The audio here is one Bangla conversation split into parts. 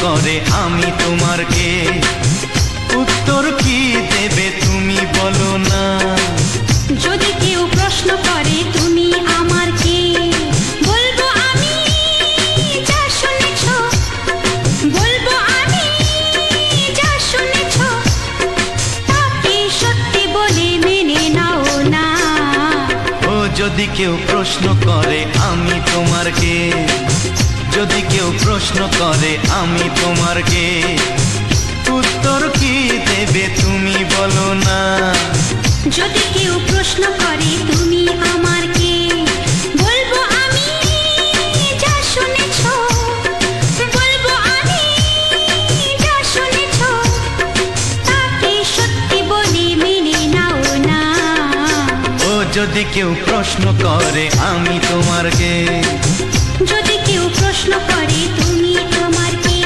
করে আমি তোমার কে? উত্তর কি দেবে তুমি বলো না? যদি কেউ প্রশ্ন করে তুমি আমার কে, বলবো আমি যা শুনেছ, বলবো আমি যা শুনেছ, তাকে সত্যি বলে মেনে নাও না। ও যদি কেউ প্রশ্ন করে আমি তোমার কে, যদি কেউ প্রশ্ন করে আমি তোমার কে, উত্তর কি দেবে তুমি বলো না? যদি কেউ প্রশ্ন করে তুমি আমার কে, বলবো আমি যা শুনেছ, বলবো আমি যা শুনেছ, তাকে সত্যি বলে মেনে নাও না। ও যদি কেউ প্রশ্ন করে আমি তোমার কে, যদি কেউ প্রশ্ন করে তুমি আমার কে।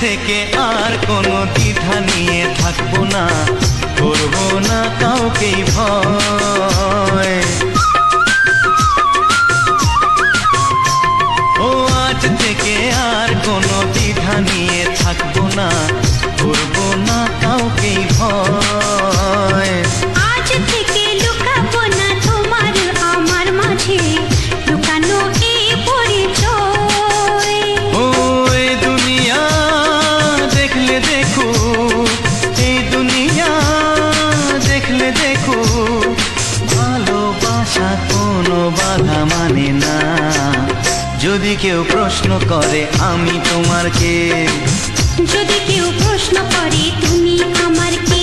থেকে আর কোনো দ্বিধা নিয়ে থাকবো না, করবো না কাউকেই ভয়। ও আজ থেকে আর কোনো দ্বিধা নিয়ে থাকবো না, করবো না কাউকেই ভয়। আজ থেকে লুকাবো না তোমার আমার মাঝে লুকানো এই পরিচয়। ও এই দুনিয়া দেখলে দেখো, এই দুনিয়া দেখলে দেখো, ভালোবাসা কোনো বাধা মানে না। যদি কেউ প্রশ্ন করে আমি তোমার কে, যদি কেউ প্রশ্ন করে তুমি আমার কে।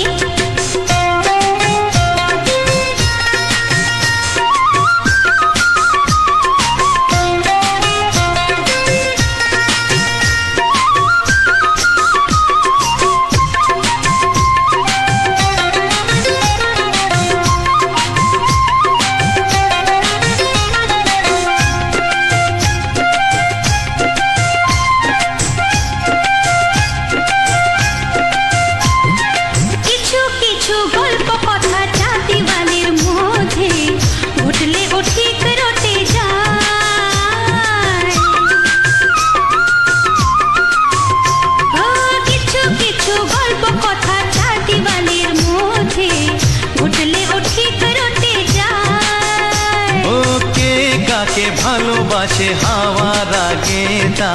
ভালোবাসে হাওয়ার আগে তা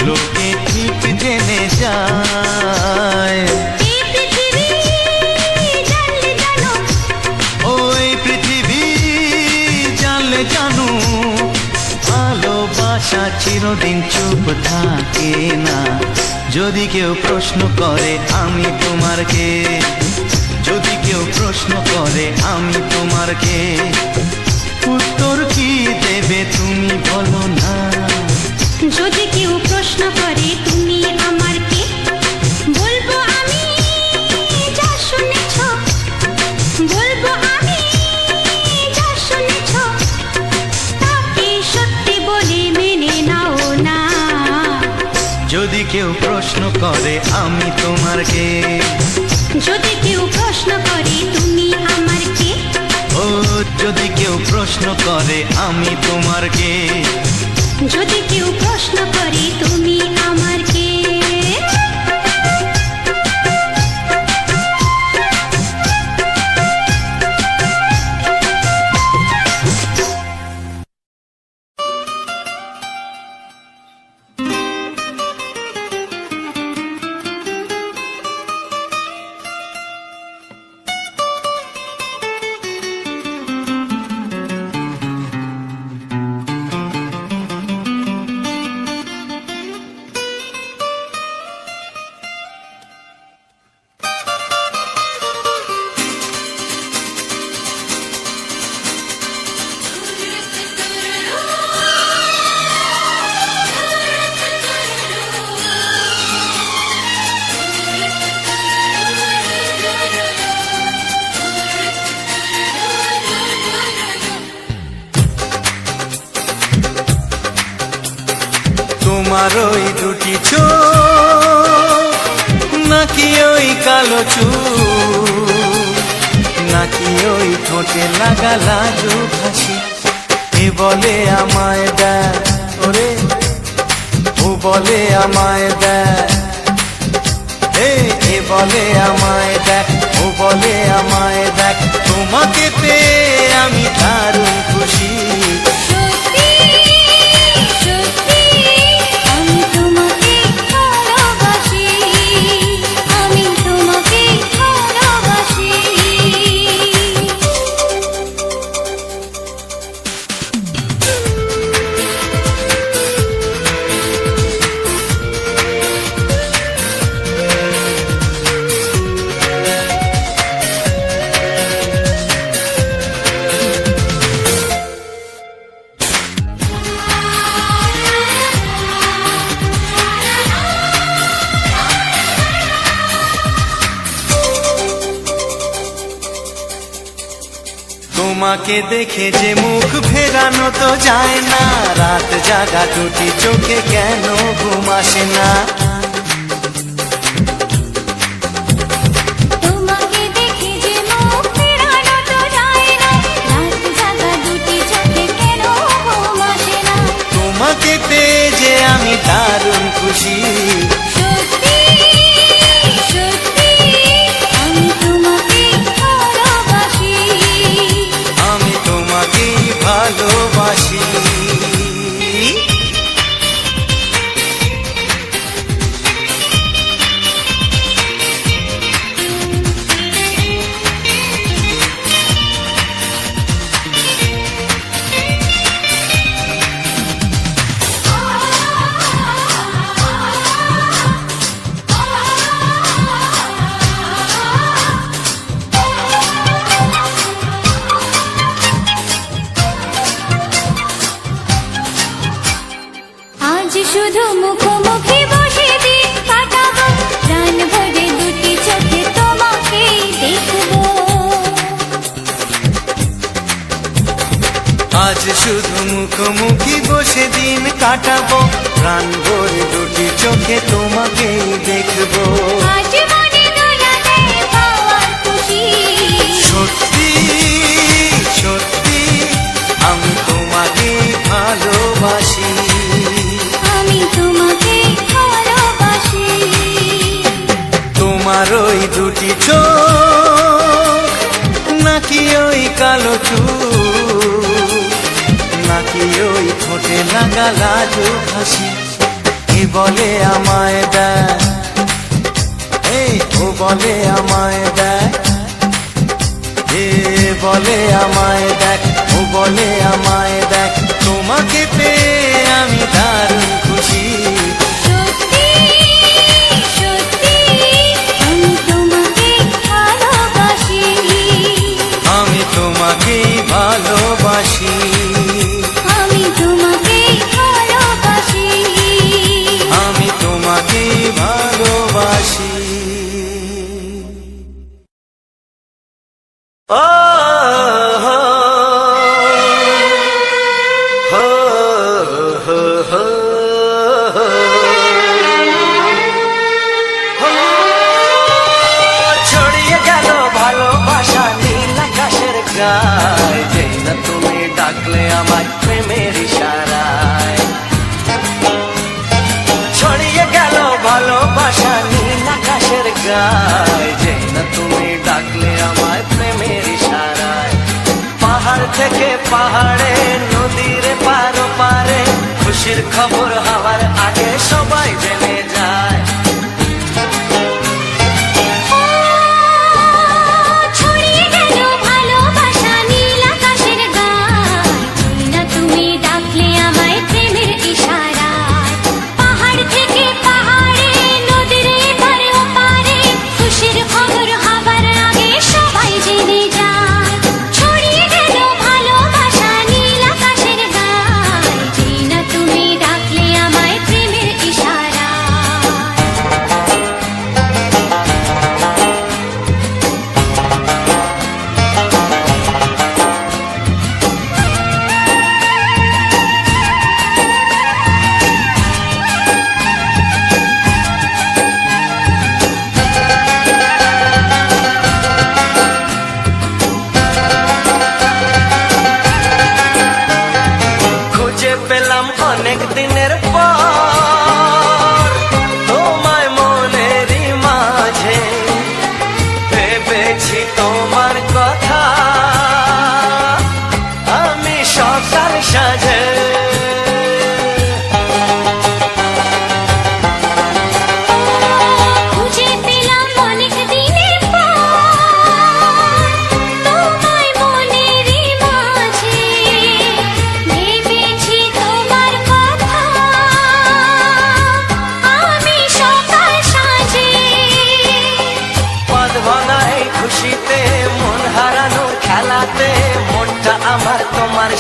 লোকে ঠিক জেনে যায়। ওই পৃথিবী জানলে জানো, ভালোবাসা চিরদিন চুপ থাকে না। যদি কেউ প্রশ্ন করে আমি তোমার কে, যদি কেউ প্রশ্ন করে আমি তোমার কে, উত্তর কি দেবে তুমি বলো না? যদি কেউ প্রশ্ন করে তুমি আমার কে, বলবো আমি যা শুনেছ, বলবো আমি যা শুনেছ, তাকে সত্যি বলে মেনে নাও না। যদি কেউ প্রশ্ন করে আমি তোমার কে, যদি কেউ প্রশ্ন করে তুমি আমার কে, ও যদি কেউ প্রশ্ন করে আমি তোমার কে, যদি কেউ প্রশ্ন করে তুমি আমার কে। তোমার ওই দুটি চোখ নাকি ওই কালো চুল, নাকি ওই ঠোঁটে লাগা লাজুক হাসি। এ বলে আমায় দেখ ওরে, ও বলে আমায় দেখ, এ বলে আমায় দেখ, ও বলে আমায় দেখ, তোমাকে পেয়ে আমি দারুণ খুশি। সত্যি সত্যি আমি তোমাকে ভালোবাসি, আমি তোমাকে ভালোবাসি। তোমাকে দেখে যে মুখ ফেরানো তো যায় না, রাত জাগা দুটি চোখে কেন ঘুম আসে না। তোমাকে দেখে যে মুখ ফেরানো তো যায় না, রাত জাগা দুটি চোখে কেন ঘুম আসে না। তোমাকে পেয়ে যে আমি দারুণ খুশি। সত্যি সত্যি আমি তোমাকে ভালোবাসি, আমি তোমাকেই ভালোবাসি। আজ শুধু মুখোমুখি বসে দিন কাটাবো, প্রাণ ভরে দুটি চোখে তোমাকে দেখবো। আজ শুধু মুখোমুখি বসে দিন কাটাবো, প্রাণ ভরে দুটি চোখে তোমাকেই দেখবো। আজ মনে দোলা দেয় পাওয়ার খুশি। সত্যি সত্যি আমি তোমাকেই ভালোবাসি। আমি তোমাকে ভালোবাসি। তোমার ওই দুটি চোখ নাকি ওই কালো চুল, নাকি ওই ঠোঁটে লাগা লাজুক হাসি। এ বলে আমায় দেখ, ও বলে আমায় দেখ, এ বলে আমায় দেখ, ও বলে আমায় দেখ, তোমাকে পেয়ে আমি দারুণ খুশি। সত্যি সত্যি আমি তোমাকে ভালোবাসি, আমি তোমাকেই ভালোবাসি। আমি তোমাকে ভালোবাসি। আমি তোমাকেই ভালোবাসি। ও হো হো হো হো হো। ছড়িয়ে গেল ভালোবাসা নীল আকাশের গায়ে, যেই না তুমি ডাকলে আমায় প্রেমের ইশারায়। ছড়িয়ে গেল ভালোবাসা নীল আকাশের গায়ে, যেই না তুমি ডাকলে আমায় প্রেমের ইশারায়। পাহাড় থেকে পাহাড়ে, নদীর পারো পারে, খুশির খবর হওয়ার আগে সবাই জেনে যায়। ছড়িয়ে গেল ভালোবাসা নীল আকাশের গায়ে, যেই না তুমি ডাকলে আমায় প্রেমের ইশারায়। পাহাড় থেকে পাহাড়ে, নদীর এপারে ওপারে, খুশির খবর হবার আগে সবাই জেনে যায়। ছড়িয়ে গেল ভালোবাসা নীল আকাশের গায়ে, যেই না তুমি ডাকলে আমায়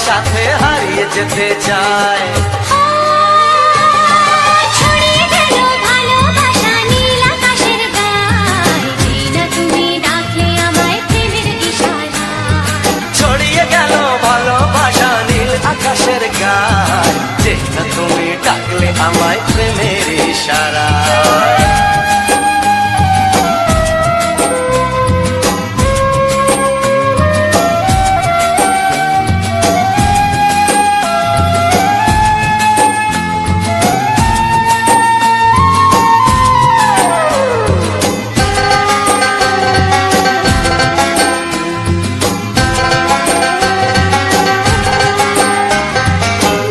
সাথে হারিয়ে যেতে চায়। ছড়িয়ে গেল ভালোবাসা নীল আকাশের গায়, যেই না তুমি ডাকলে আমায় প্রেমের ইশারায়। ছড়িয়ে গেল ভালোবাসা নীল আকাশের গায়, যে না তুমি ডাকলে আমায় প্রেমের ইশারায়।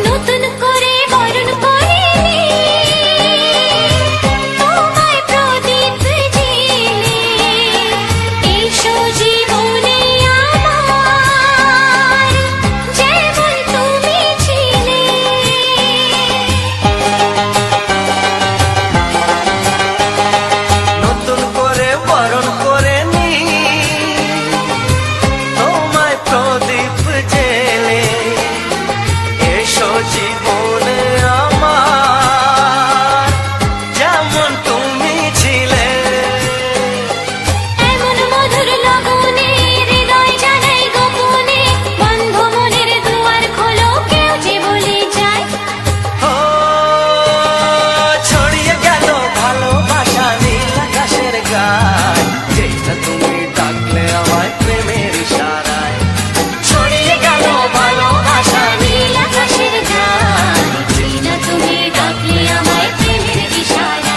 নতুন করে বরণ করিনি তোমায় প্রদীপ জেলে, এসো জীবনে আমার যেমন তুমি ছিলে। নতুন করে বরণ করে নি তোমায় প্রদীপ জেলে, এসো জীবনে আমার যেমন তুমি ছিলে। এমন মধুর লগনে হৃদয় জানাই গোপনে, বন্ধ মনের দুয়ার খোলো কেউ যে বলে যায়। ও ছড়িয়ে গেল ভালোবাসা নীল আকাশের গায়, যেটা তুমি ডাকলে আমায় প্রেমের ইশারায়। ছড়িয়ে গেল ভালোবাসা নীল আকাশের গায়, যেই না তুমি ডাকলে আমায় প্রেমের ইশারায়।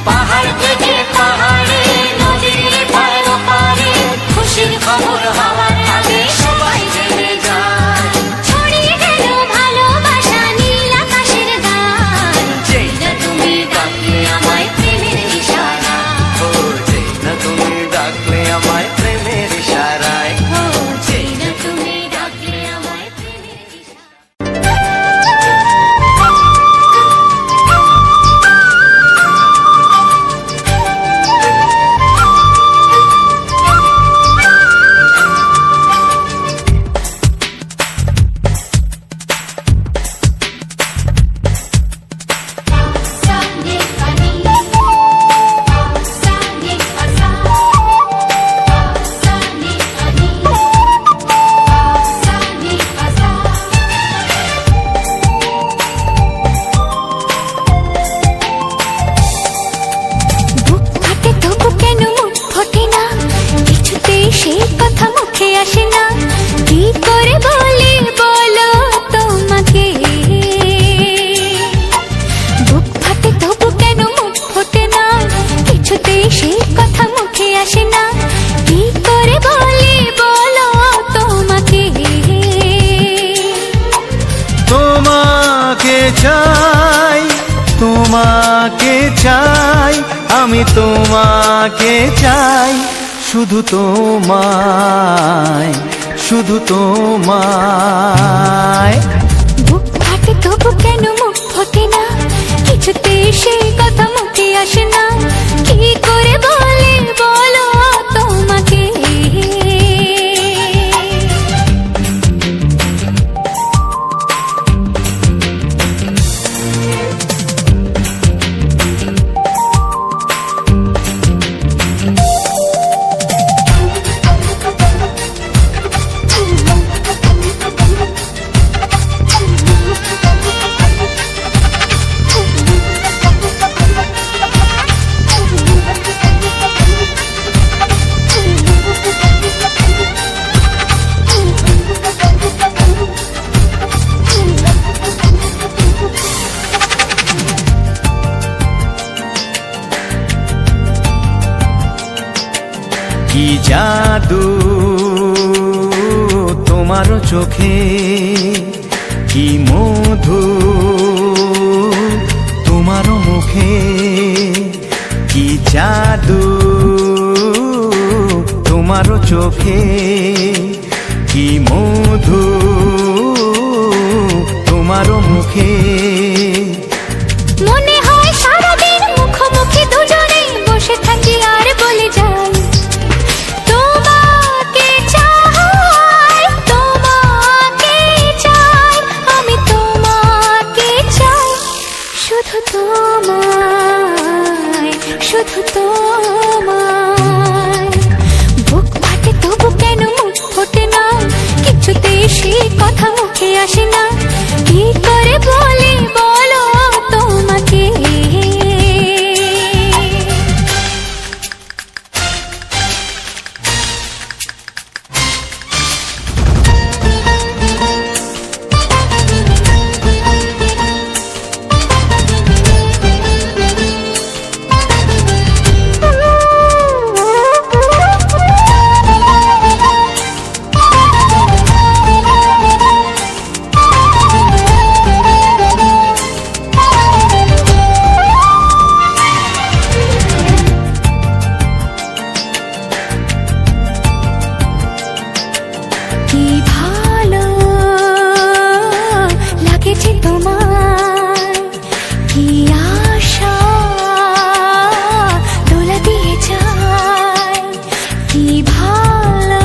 পাহাড় থেকে পাহাড়ে নদীর পার পারে, খুশির খবর হওয়ার আগে সবাই জেনে যায়। ছড়িয়ে গেল ভালোবাসা নীল আকাশের গায়, যেই না তুমি ডাকলে আমায় প্রেমের ইশারায়। ও যেই না তুমি ডাকলে আমায় প্রেমের ইশারায়। ও যেই না তুমি ডাকলে আমায় প্রেমের ইশারায়। Sani pani, sani asa, sani pani, sani asa. বুক ফাটে তবু কেন মুখ ফোটে না, কিছুতেই সেই কথা মুখে আসে না। কি করে বলি বলো তোমাকে, বুক ফাটে তবু কেন মুখ ফোটে না, কিছুতেই সেই কথা মুখে আসে না। কি করে বলি বলো তোমাকে। তোমাকে চাই, তোমাকে চাই, আমি তোমাকে চাই, শুধু তোমায়, শুধু তোমায়। বুক ফাটে তবু কেন মুখ ফোটে না, কিছুতেই সেই কথা মুখে আসে না। কি করে বলি বলো তোমাকে। কি জাদু তোমার চোখে, কি মধু তোমার মুখে, কি জাদু তোমার চোখে, কি মধু তোমার মুখে। মনে হয় সারাদিন মুখোমুখি দুজনে বসে থাকি আর বলে যাই, তোমাকে চাই, তোমাকে শুধু তোমায়, শুধু তোমায়। বুক ফাটে তবু কেন মুখ ফোটে না, কিছুতেই সেই কথা মুখে আসে না। কি করে বলি বলো তোমাকে, কি ভালো লাগেছে তোমায়, কি আশা দোলা দিয়ে যায়। কি ভালো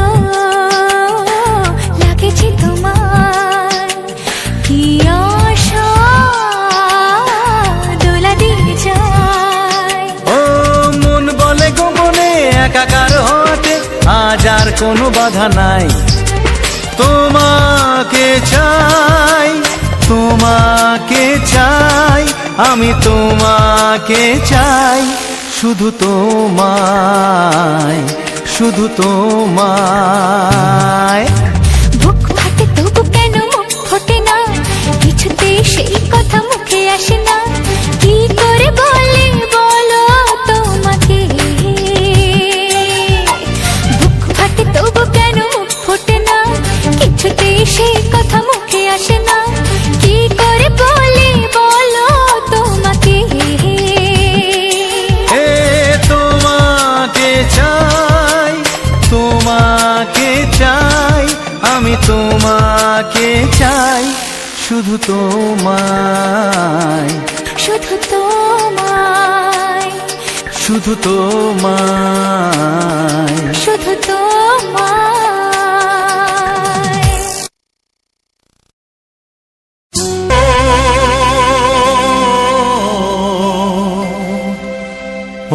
লাগেছে তোমায়, কি আশা দোলা দিয়ে যায়। ও মন বলে গোপনে একাকার হতে আজ আর কোনো বাধা নাই। তোমাকে চাই, তোমাকে চাই, আমি তোমাকে চাই, শুধু তোমায়, শুধু তোমায়। বুক ফাটে তবু কেন মুখ ফোটে না, কিছুতেই সেই কথা মুখে আসে না। কি করে বলি বলো তোমাকে, বুক ফাটে তবু কেন মুখ ফোটে না, কিছুতেই সেই কথা মুখে আসে না। কি করে বলি বলো তোমাকে, এ তোমাকে চাই, তোমাকে চাই, আমি তোমাকে চাই, শুধু তোমায়, শুধু তোমায়, শুধু তোমায়। শুধু তোমায়। ও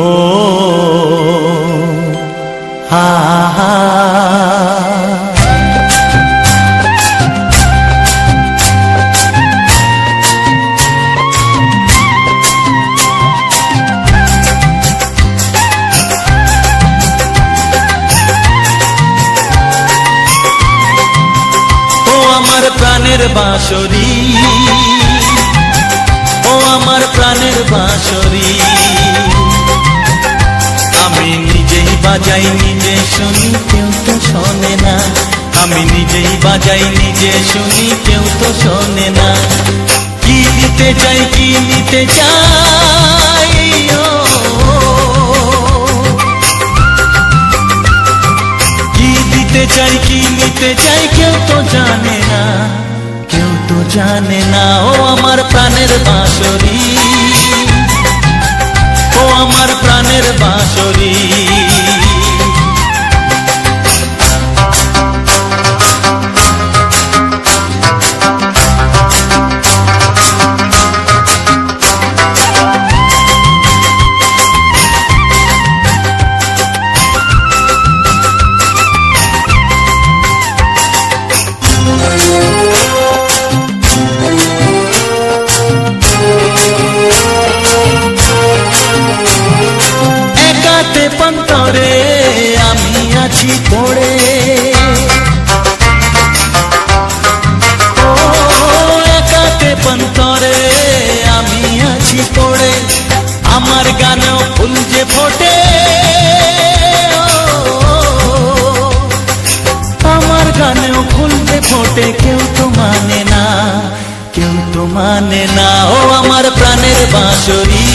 হা হা। ও আমার প্রাণের বাঁশরি, ও আমার প্রাণের বাঁশরি, আমি নিজেই বাজাই নিজে শুনি কেউ তো শোনে না। আমি নিজেই বাজাই নিজে শুনি কেউ তো শোনে না। কি দিতে চাই, কি নিতে চাই, ও কি দিতে চাই, কি নিতে চাই, কেউ তো জানে না, কেউ তো জানে না। ও আমার প্রাণের বাঁশরি, ও আমার প্রাণের বাঁশরি। একাতে পন্তরে আমি আছি পড়ে, ও একাতে পন্তরে আমি আছি পড়ে। আমার গানেও ফুল যে ফোটে, আমার গানেও ফুল যে ফোটে, কেউ তো মানে না, কেউ তো মানে না। ও আমার প্রাণের বাঁশরি,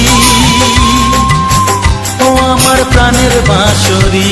ও আমার প্রাণের বাঁশরি।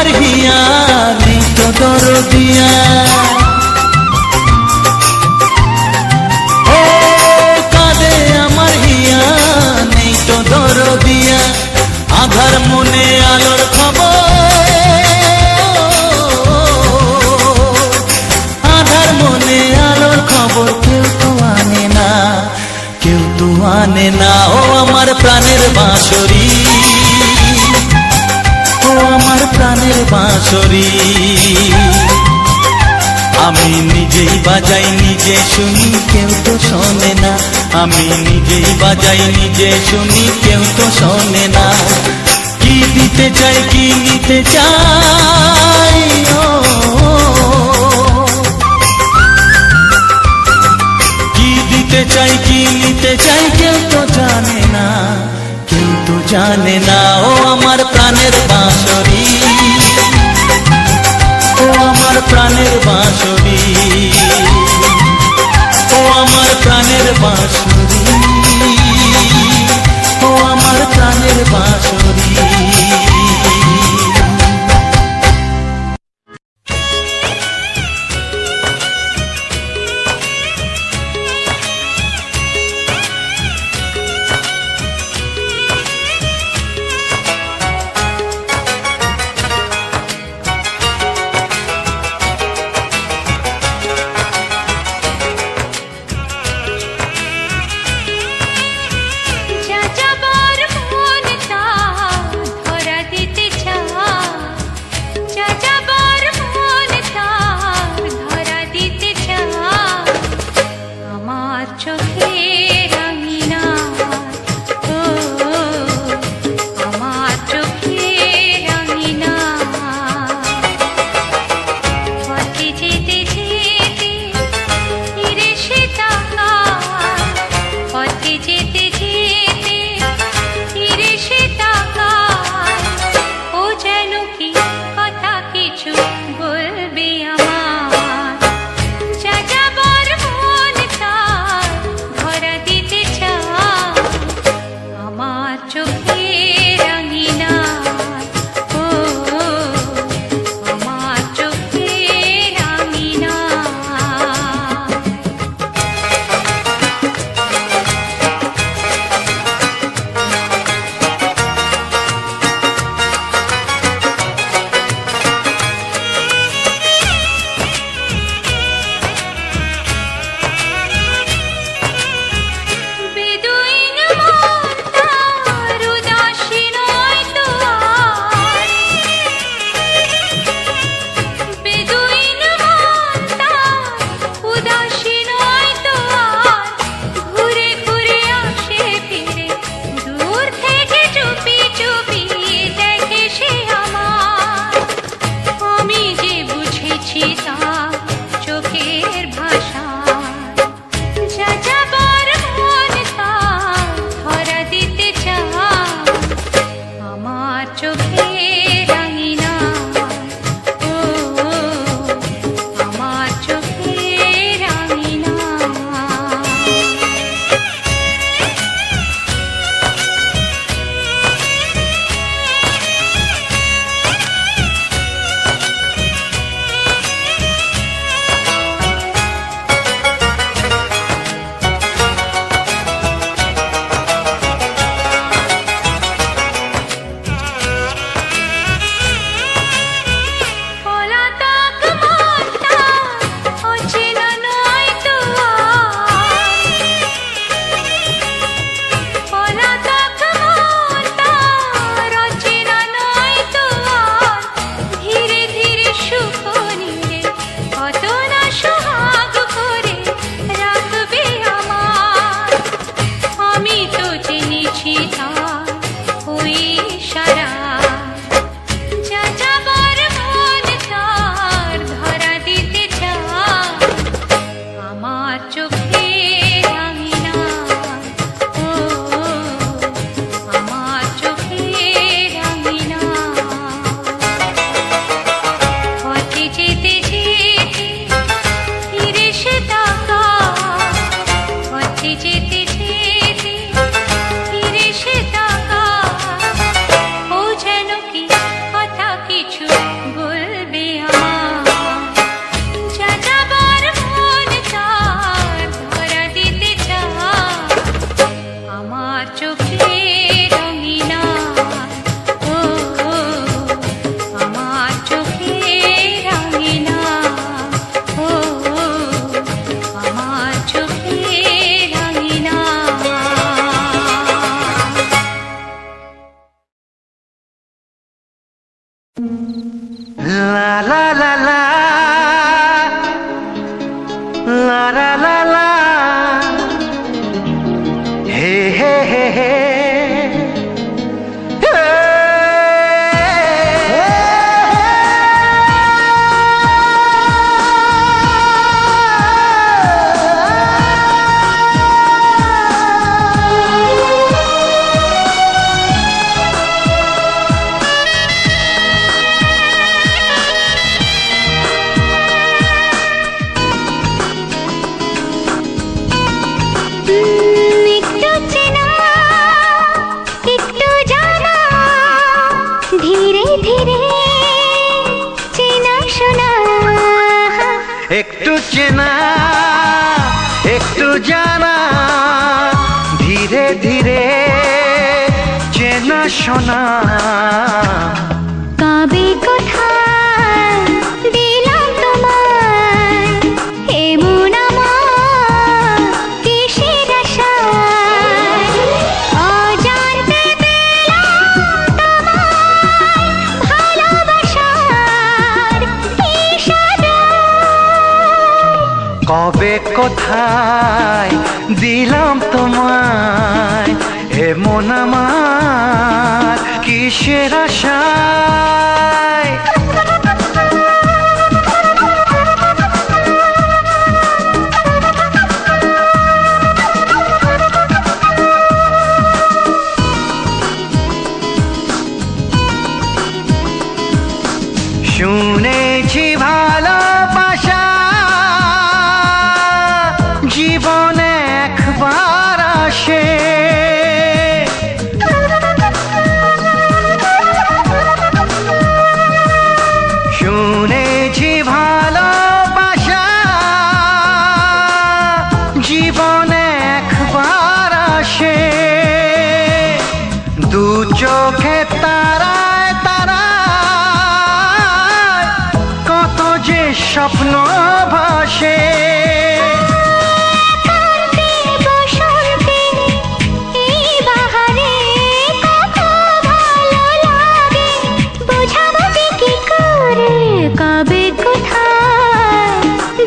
আমার হিয়া নেই তো দরদিয়া, ও কাঁদে আমার হিয়া নেই তো দরদিয়া, আধার মনে আলোর খবর, আধার মনে আলোর খবর কেউ তো আনে না, কেউ তো আনে না। ও আমার প্রাণের বাঁশরি, ও আমার প্রাণের বাঁশরি, আমি নিজেই বাজাই নিজে শুনি কেউ তো শোনে না, আমি নিজেই বাজাই নিজে শুনি কেউ তো শোনে না। কি দিতে চাই কি নিতে চাই, ও কি দিতে চাই কি নিতে চাই কেউ তো জানে না, কেউ তো জানে না। ও আমার প্রাণের বাঁশরি, ও আমার প্রাণের বাঁশরি, ও আমার প্রাণের বাঁশরি, ও আমার প্রাণের বাঁশরি। যাযাবর মন তার ধরা দিতে চায়, যাযাবর মন তার ধরা দিতে চায়, আমার চোখের আঙিনায়, ও আমার চোখের আঙিনায়, পথে যেতে যেতে ফিরে সে তাকায়, পথে যেতে যেতে ফিরে সে তাকায়, ও যেন কি কথা কিছু বলবে আমার, যাযাবর মন তার ধরা দিতে চায়, আমার চোখের আঙিনায়, ও আমার চোখের আঙিনায়। বেদুইন মন তার উদাসী নয় তো আর, বেদুইন মন তার উদাসী নয় তো আর, ঘুরে ঘুরে আসে ফিরে দূর থেকে চুপি চুপি দেখে সে আমার, আমি যে বুঝেছি তার চোখের ভাষা, যাযাবর মন তার ধরা দিতে চায়, আমার চোখের আঙিনায়, ও আমার চোখের আঙিনায়। পলাতক মন তার অচেনা নয় তো আর, পলাতক মন তার অচেনা নয় তো আর, ধীরে ধীরে সুখ নিলে কত না সোহাগ করে রাখবে আমার, আমি তো জেনেছি তার ওই ইশারা, যাযাবর মন তার ধরা দিতে চায়, আমার চোখের আঙিনায়, ও আমার চোখের আঙিনায়। পথে যেতে যেতে ফিরে সে তাকায়, পথে যেতে যেতে ফিরে সে তাকায়, রঙিনা, ও আমার চোখে রঙিনা, ও আমার চোখে রঙিনা। La la la la, la la la la, hey hey hey hey, একটু চেনা, একটু জানা, ধীরে ধীরে চেনা শোনা। একটু চেনা একটু জানা, ধীরে ধীরে চেনা শোনা। কবে কোথায় দিলাম তোমায় এমন আমার কিসের আশায়, অজান্তে পেলাম তোমায় ভালোবাসার ইশারায়। কবে কোথায় দিলাম তোমায় এমন আমার কিসের আশায়। শুনেছি ভালোবাসা জীবনে একবার আসে, শুনেছি ভালোবাসা জীবনে একবার আসে। দু চোখে তারায় তারায় কত যে স্বপ্ন ভাসে। কবে কোথায়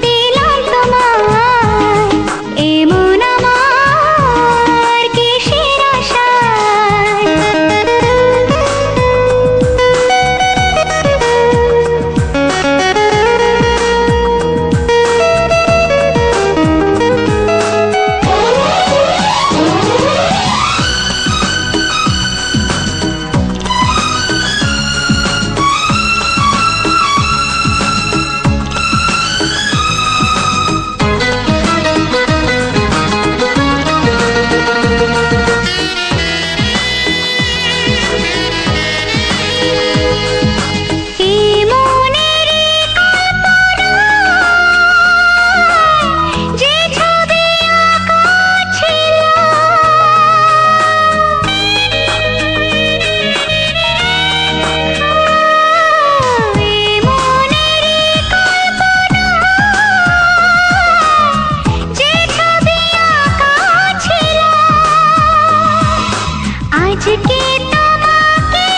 দিলাম তোমায় এমন আমার কিসের আশায়। আজকে তোমাকে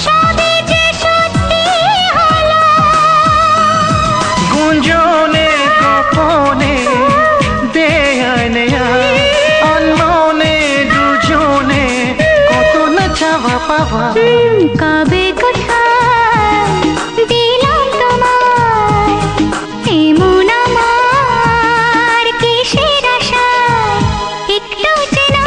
সবে যে সত্যি হলো, গুঞ্জনে গোপনে দেয়ানে অন্যনে দুজনে কত না চাওয়া পাওয়া। কবে কোথায় দিলাম তোমায় এমন আমার কিসের আশায়। একটু চেনা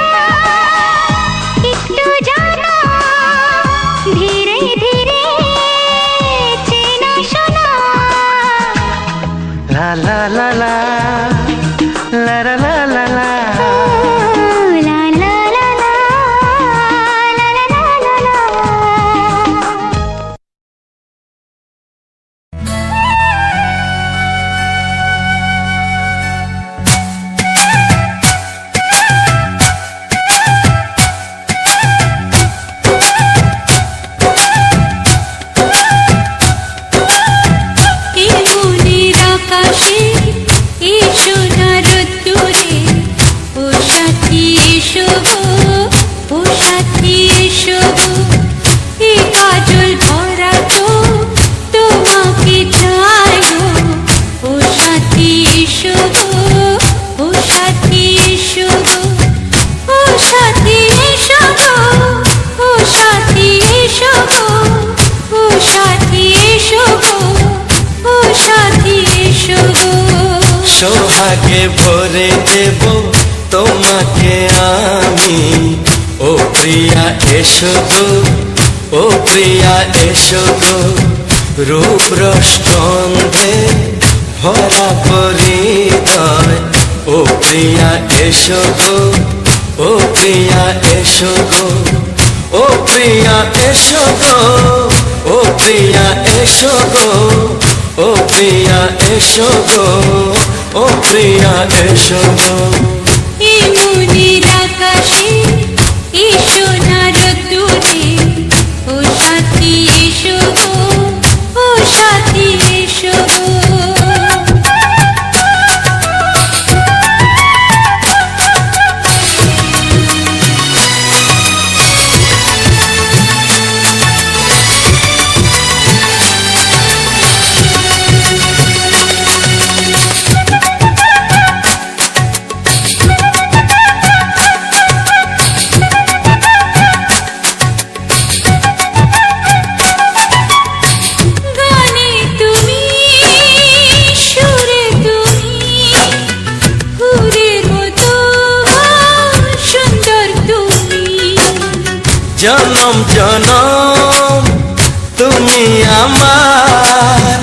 সোহাগে ভরে দেব তোমাকে আমি। ও প্রিয়া এসো গো, ও প্রিয়া এসো গো, রূপ রসগন্ধে ভরা পরিদয়। ও প্রিয়া এসো গো, ও প্রিয়া এসো গো, ও প্রিয়া এসো গো, ও প্রিয়া এসো গো, ও প্রিয়া এসো গো, ও প্রিয়া এসো গো। এই মনের আকাশে এই সোনার দূরে, ও সাথী এসো গো, ও সাথী এসো গো। গানে তুমি, সুরে তুমি, ফুলের মতো সুন্দর তুমি। জনম জনম তুমি আমার,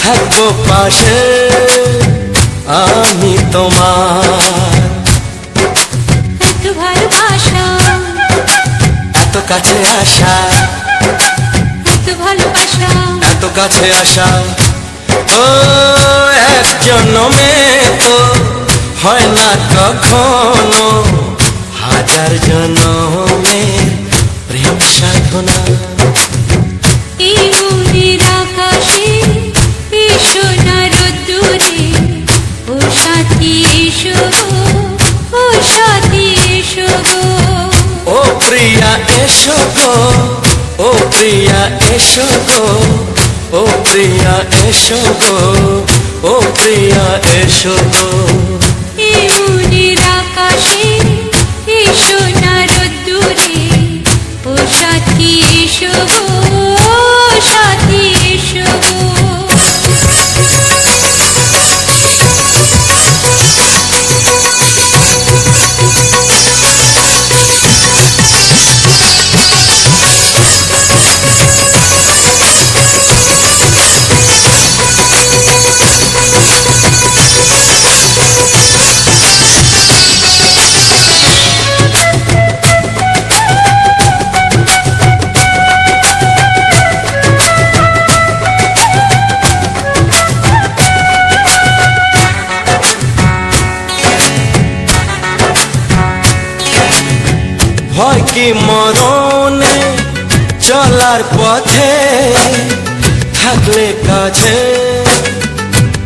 থাকবো পাশে আমি তোমার। এত ভালোবাসা, এত কাছে আসা, এত ভালোবাসা, এত কাছে আসা, ও এক জন্মে তো হয় না কখনো, হাজার জন্মের প্রেম সাধনা। এই মনের আকাশে এই সোনার দূরে, ও সাথী এসো গো, ও সাথী এসো গো। ও প্রিয়া এসো গো, ও প্রিয়া এসো গো, ও প্রিয়া এসো গো, ও প্রিয়া এসো গো। এই মনের আকাশে এই সোনার দূরে, ও সাথী এসো গো, ও সাথী এসো গো। ভয় কি মরণে চলার পথে, থাকলে কাছে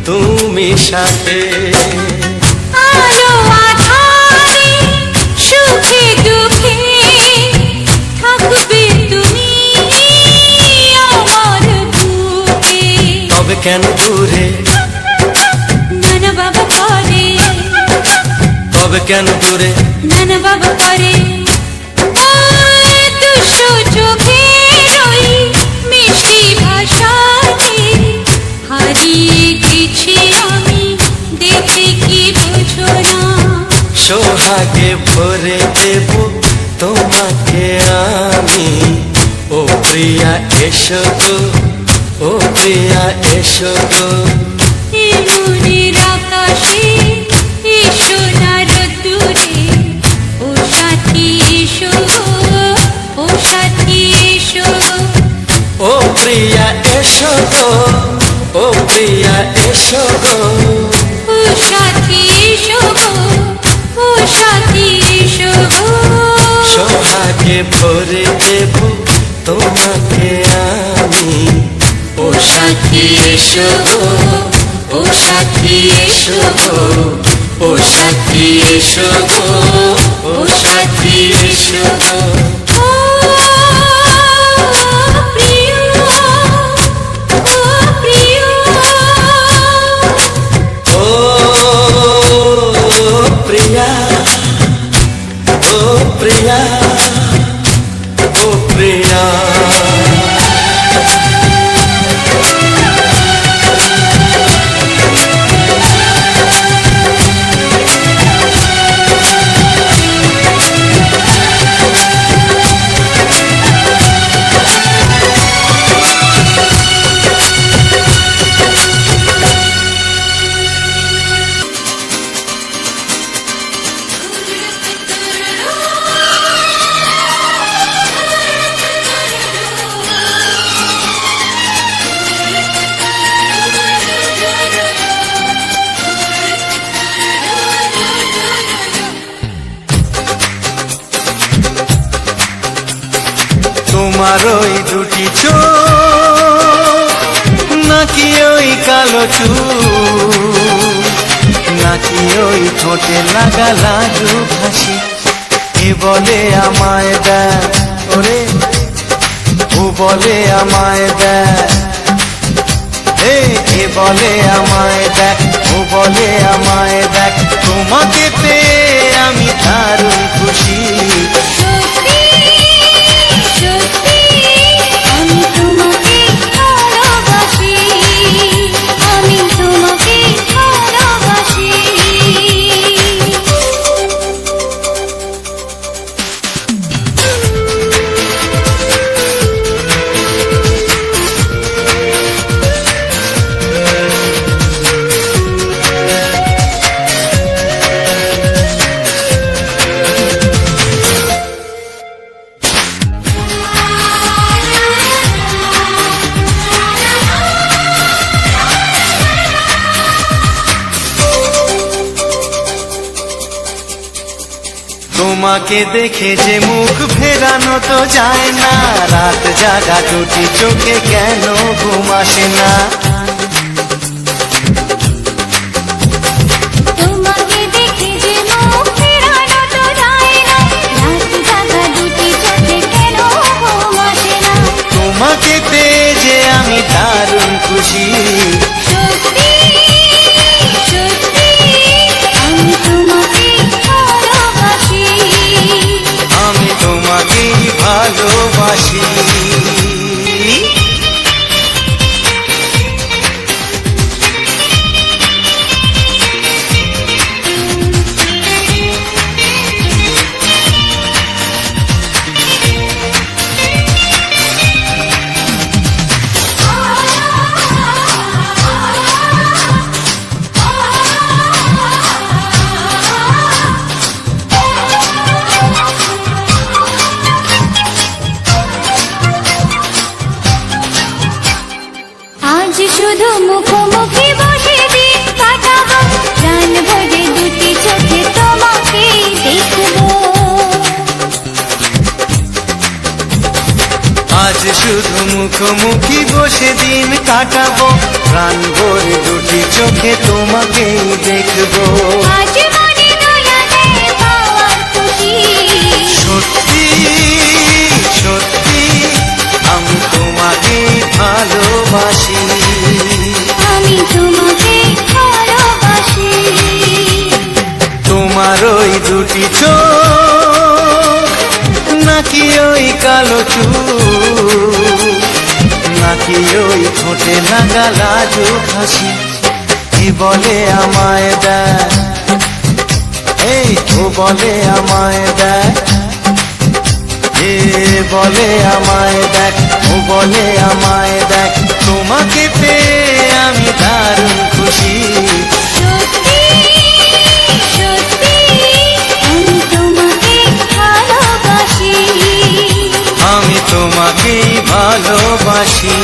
তুমি সাথে। আলো আঁধারে সুখে দুঃখে থাকবে তুমি আমার বুকে। তবে কেন দূরে, নানা বাবা করে, তবে কেন দূরে, নানা বাবা করে। ওই দুশো চোখের ওই মিষ্টি ভাষাতে হারিয়ে গেছি আমি, দেখে কি বোঝো না। সোহাগে ভরে দেব তোমাকে আমি। ও প্রিয়া এসো গো, ও প্রিয়া এসো গো, এই মনের আকাশে এই সোনার দূরে, ও সাথী এসো গো, ও সাথী এসো গো। ও প্রিয়া এসো গো, ও প্রিয়া এসো গো, ও সাথী এসো গো, ও সাথী এসো গো। সোহাগে ভরে দেব তোমাকে আমি। ও সাথী এসো গো, ও সাথী এসো গো, ও সাথী এসো গো, ও সাথী এসো গো। ও প্রিয়, ও প্রিয়, ও প্রিয়া, ও প্রিয়া, ও প্রিয়া। তোমার ওই দুটি চোখ নাকি ওই কালো চুল নাকি ওই ঠোঁটে লাগা লাজুক হাসি এ বলে আমায় দেয় ওরে ও বলে আমায় দেয় এ বলে আমায় দেখ ও বলে আমায় দেখ তোমাকে পেয়ে আমি দারুণ খুশি সত্যি সত্যি আমি তোমাকে ভালোবাসি আমি তোমাকে ভালোবাসি তোমাকে দেখে যে মুখ ফেরানো তো যায় না রাত জাগা দুটি চোখে কেন ঘুম আসে না তোমাকে দেখে যে মুখ ফেরানো তো যায় না রাত জাগা দুটি চোখে কেন ঘুম আসে না তোমাকে পেয়ে যে আমি দারুণ খুশি সত্যি সত্যি আমি তোমাকে ভালোবাসি আমি তোমাকেই ভালোবাসি আজ শুধু মুখোমুখি বসে দিন কাটাবো প্রাণ ভরে দুটি চোখে তোমাকে দেখবো আজ শুধু মুখোমুখি বসে দিন কাটাবো প্রাণ ভরে দুটি চোখে তোমাকেই দেখবো আজ মনে দোলা দেয় পাওয়ার খুশি সত্যি সত্যি আমি তোমাকেই ভালোবাসি আমি তোমাকে ভালোবাসি তোমার ওই দুটি চোখ নাকি ওই কালো চুল নাকি ওই ঠোঁটে লাগা লাজুক হাসি এ বলে আমায় দেয় এই ও বলে আমায় দেয় এ বলে আমায় দেখ ও বলে আমায় দেখ তোমাকে পেয়ে আমি দারুণ খুশি সত্যি সত্যি আমি তোমাকে ভালোবাসি আমি তোমাকেই ভালোবাসি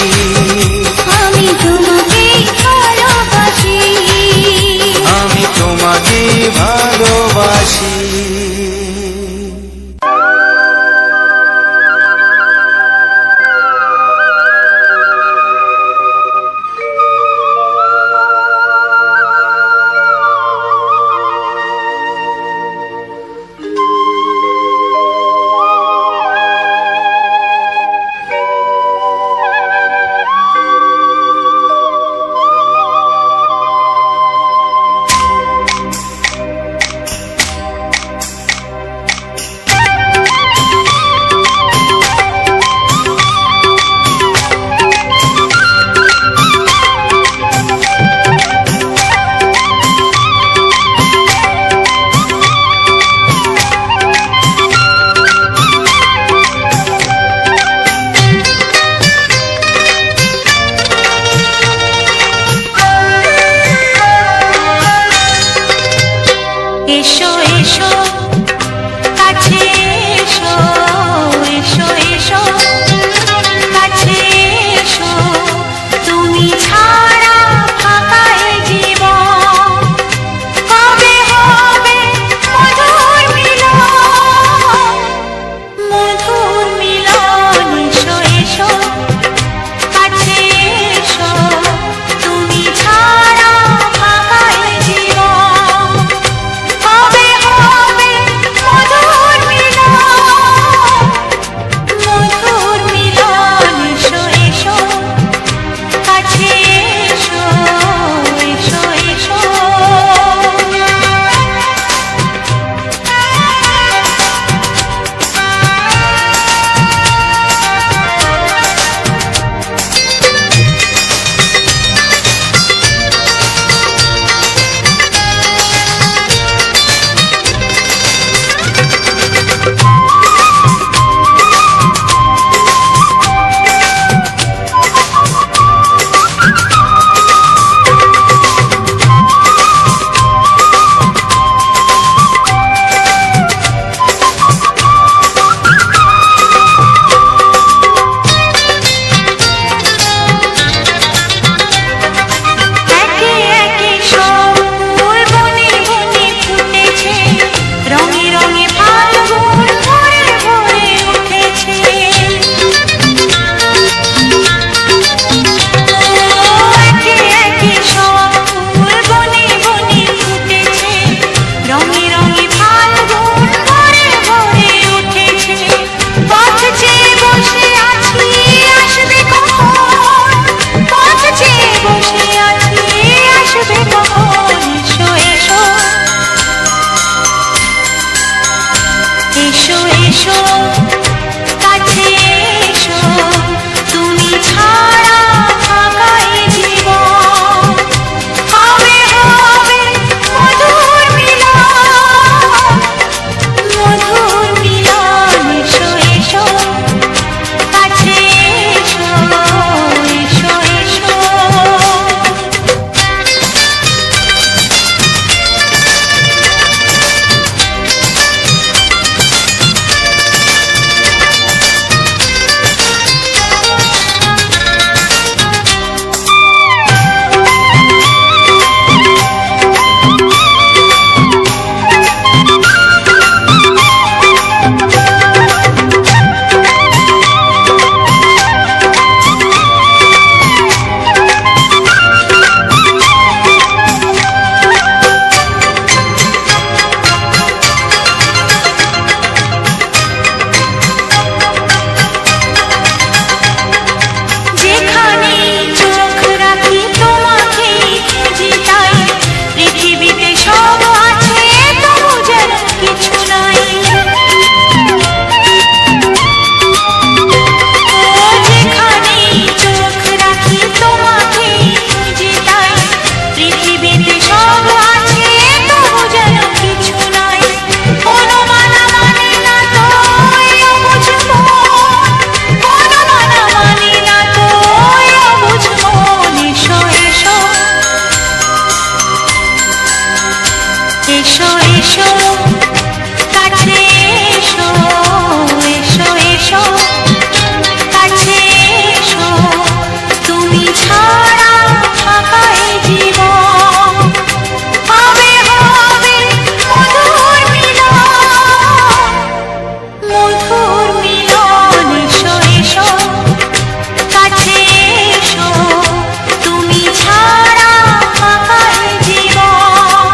আমি তোমাকে ভালোবাসি আমি তোমাকেই ভালোবাসি এসো এসো কাছে এসো তুমি ছাড়া ফাঁকা এ জীবন হবে হবে মধুর মিলন মধুর মিলন এসো এসো কাছে এসো এসো এসো যেখানে চোখ রাখি তোমাকে খুঁজি তাই পৃথিবীতে সব আছে তবু যেন কিছু নাই যেখানে চোখ রাখি তোমাকে খুঁজি তাই পৃথিবীতে সব আছে তবু যেন কিছু নাই কোনো মানা মানে না তো অবুঝ মন কোনো মানা মানে না তো অবুঝ মন এসো এসো এসো এসো কাছে এসো এসো এসো কাছে এসো তুমি ছাড়া ফাঁকা এ জীবন হবে হবে মধুর মিলন মধুর মিলন এসো এসো কাছে এসো তুমি ছাড়া ফাঁকা এ জীবন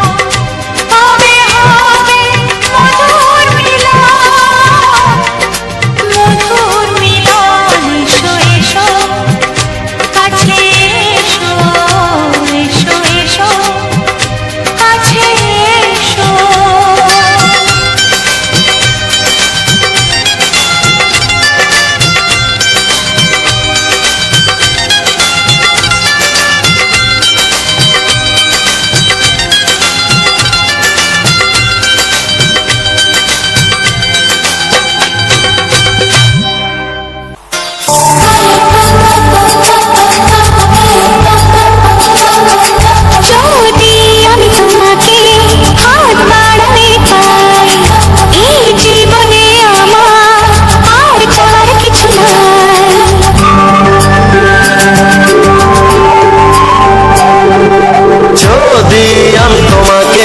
হবে হবে মধুর মিলন মধুর মিলন এসো এসো কাছে এসো এসো এসো কাছে এসো যদি আমি তোমাকে হাত বাড়াতে পাই এই জীবনে আমার আর চাওয়ার কিছু নাই যদি আমি তোমাকে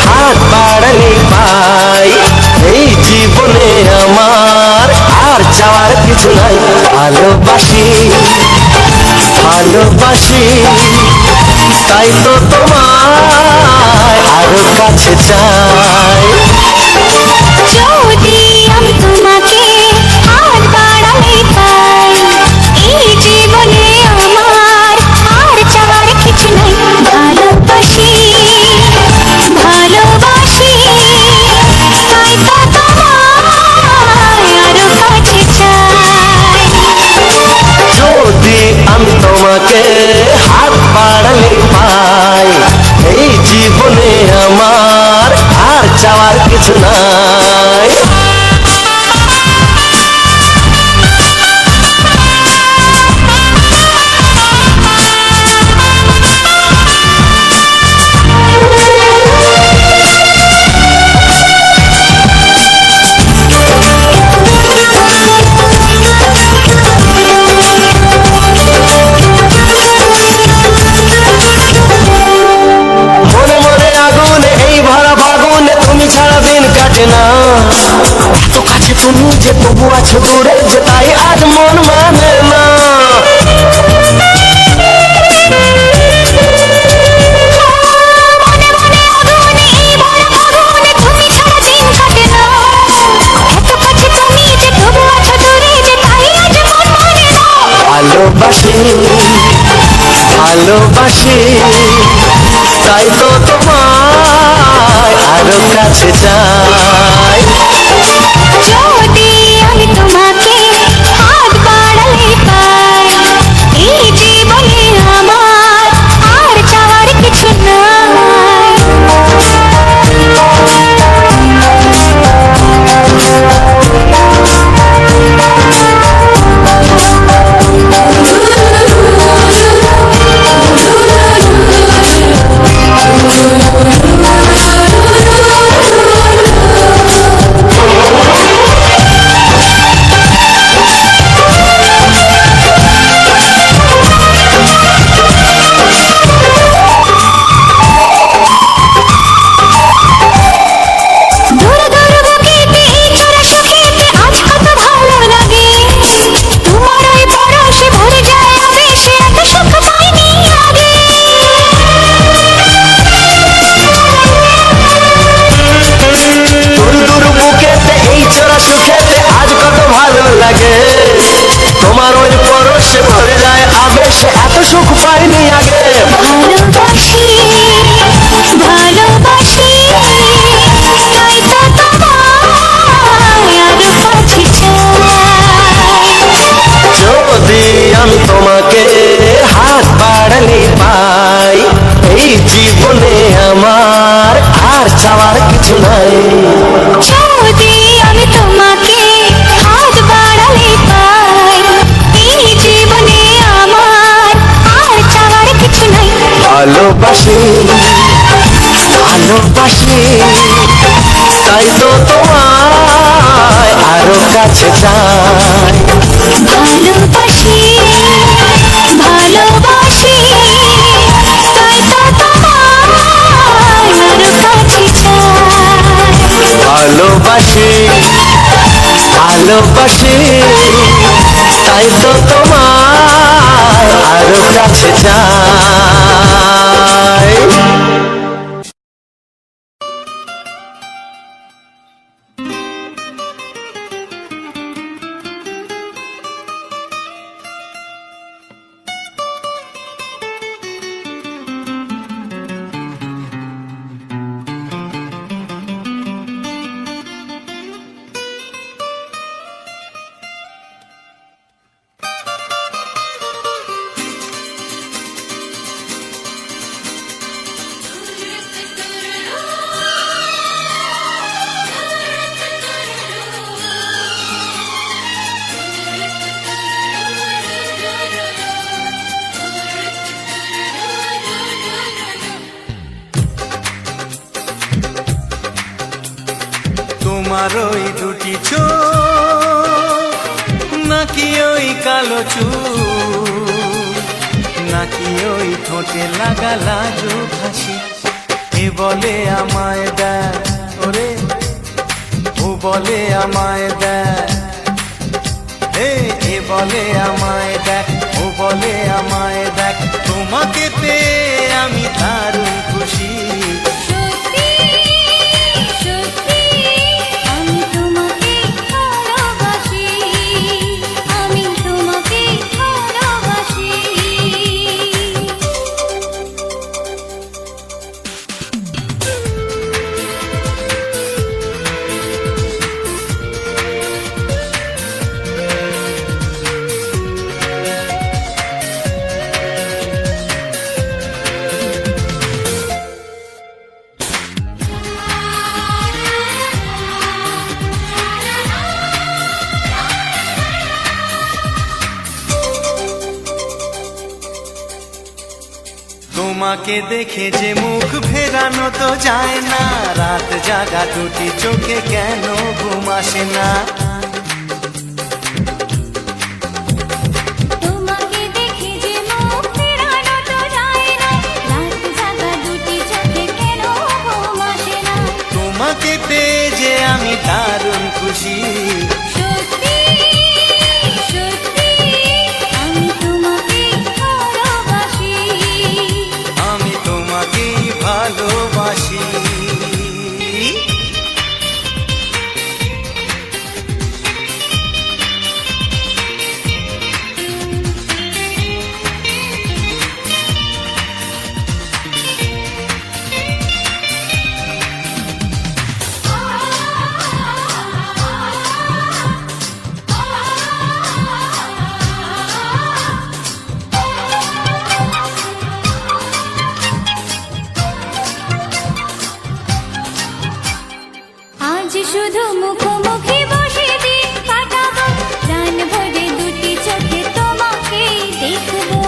হাত বাড়ালে পাই এই জীবনে আমার আর চাওয়ার কিছু নাই ভালোবাসি ভালোবাসি তাই তো তোমায় আরো কাছে চাই যদি আমি তোমাকে হাত বাড়াতে পাই এই জীবনে আমার আর চাওয়ার কিছু নাই ভালোবাসি ভালোবাসি তাই তো তোমায় আরো কাছে চাই যদি আমি তোমাকে হাত বাড়ালে পাই এই জীবনে আমার আর চাওয়ার কিছু নাই মনে মনে আগুনে এই ভরা ফাগুনে তুমি ছাড়া দিন কাটে না এত কাছে তুমি যে তবু আছো দূরে যে তাই আজ মন মানে না মনে মনে আগুনে এই ভরা ফাগুনে তুমি ছাড়া দিন কাটে না এত কাছে তুমি যে তবু আছো দূরে যে তাই আজ মন মানে না ভালোবাসি ভালোবাসি তাই তো তোমায় আরো কাছে চাই সুখ পাইনি আগে। ভালোবাসি ভালোবাসি তাই তো তোমায় আরো কাছে চাই। যদি আমি তোমাকে হাত বাড়ালে পাই, এই জীবনে আমার আর চাওয়ার কিছু নাই। যদি আমি তোমাকে হাত বাড়ালে পাই, এই জীবনে আমার আর চাওয়ার কিছু নাই। ভালোবাসি ভালোবাসি তাই তো তোমায় আরো কাছে চাই। ভালোবাসি ভালোবাসি তাই তো তোমায় আরো কাছে চাই। ভালোবাসি ভালোবাসি তাই তো তোমায় আরো কাছে চাই। তোমার ওই দুটি চোখ নাকি ওই কালো চুল, নাকি ওই ঠোঁটে লাগা লাজুক হাসি, এ বলে আমায় দেয় ওরে, ও বলে আমায় দেয়, এ বলে আমায় দেখ, ও বলে আমায় দেখ, তোমাকে পেয়ে আমি দারুণ খুশি। সত্যি সত্যি আমি তোমাকে ভালোবাসি, আমি তোমাকে ভালোবাসি। তোমাকে দেখে যে মুখ ফেরানো তো যায় না, রাত জাগা দুটি চোখে কেন ঘুম আসে না। তোমাকে দেখে যে মুখ ফেরানো তো যায় না, রাত জাগা দুটি চোখে কেন ঘুম আসে না। তোমাকে পেয়ে যে আমি দারুণ খুশি। সত্যি সত্যি আমি তোমাকে ভালোবাসি, আমি তোমাকেই ভালোবাসি। আজ শুধু মুখোমুখি বসে দিন কাটাবো, প্রাণ ভরে দুটি চোখে তোমাকে দেখবো।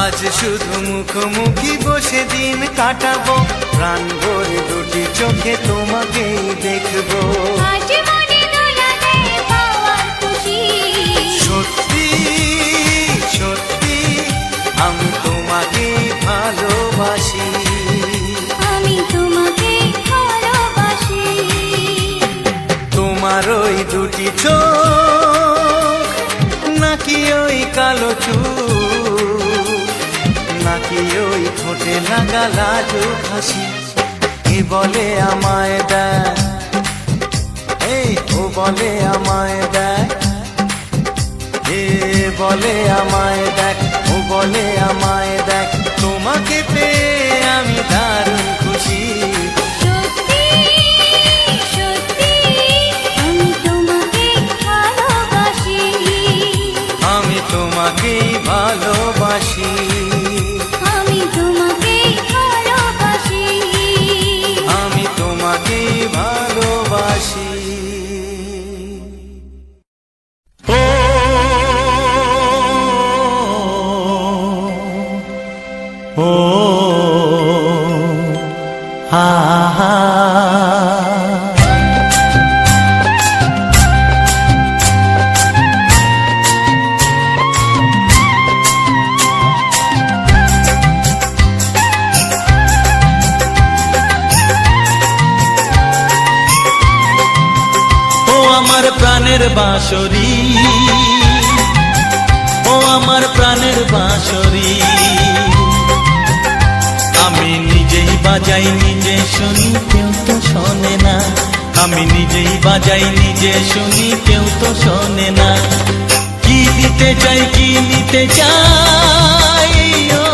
আজ শুধু মুখোমুখি বসে দিন কাটাবো, প্রাণ ভরে দুটি চোখে তোমাকেই দেখবো। আজ মনে দোলা দেয় পাওয়ার খুশি। সত্যি সত্যি আমি তোমাকে ভালোবাসি। আমি তোমাকে ভালোবাসি। তোমার ওই দুটি চোখ নাকি ওই কালো চুল, নাকি ওই ঠোঁটে লাগা লাজুক হাসি, এ বলে আমায় দেয়, ও বলে আমায় দেয়, বলে আমায় দেখ, ও বলে আমায় দেখ, তোমাকে পেয়ে আমি দারুণ খুশি। সত্যি সত্যি আমি তোমাকে ভালোবাসি, আমি তোমাকেই ভালোবাসি, আমি তোমাকে ভালোবাসি, আমি তোমাকেই ভালোবাসি। ও হা হা আমার প্রাণের বাঁশরি, ও আমার প্রাণের বাঁশরি, আমি নিজেই বাজাই নিজে শুনি কেউ তো শোনে না, আমি নিজেই বাজাই নিজে শুনি কেউ তো শোনে না। কি দিতে চাই কি নিতে চাই, ও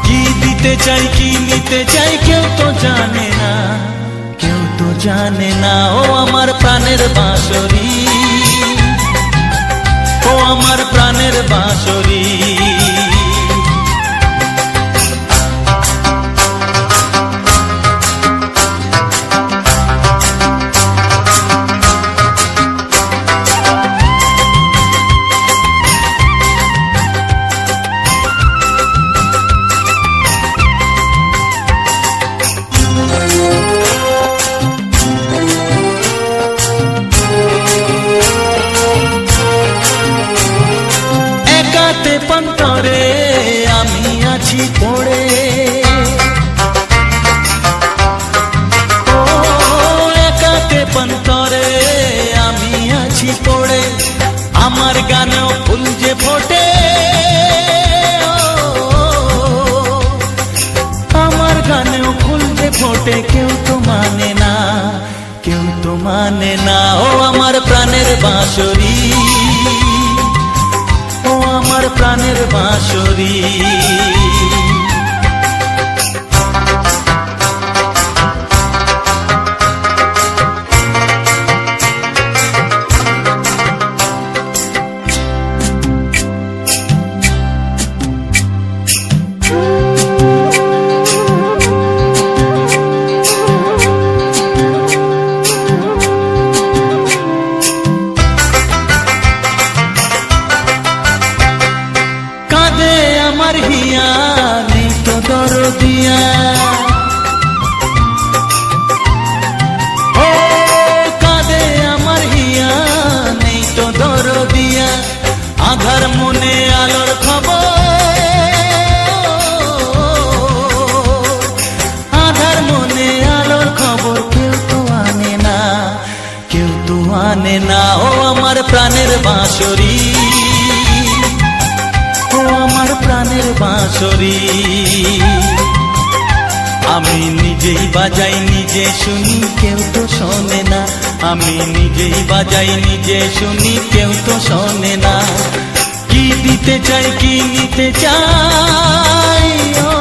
কি দিতে চাই কি নিতে চাই কেউ তো জানে না, কেউ তো জানে না। ও আমার প্রাণের বাঁশরি, ও আমার প্রাণের বাঁশরি, একাতে পন্তরে আমি আছি পড়ে, ও একাতে পন্তরে আমি আছি পড়ে, আমার গানেও ফুল যে ফোটে, আমার গানেও ফুল যে ফোটে, কেউ তো মানে না, কেউ তো মানে না। ও আমার প্রাণের বাঁশরি, ও আমার প্রাণের বাঁশরি, কাঁদে আমার হিয়া নেই তো দরদিয়া, ও কাঁদে আমার হিয়া নেই তো দরদিয়া, আধার মনে আলোর খবর, আধার মনে আলোর খবর কেউ তো আনে না, কেউ তো আনে না। ও আমার প্রাণের বাঁশরি, ও আমার প্রাণের বাঁশরি, আমি নিজেই বাজাই নিজে শুনি কেউ তো শোনে না, আমি নিজেই বাজাই নিজে শুনি কেউ তো শোনে না। কি দিতে চাই কি নিতে চাই, ও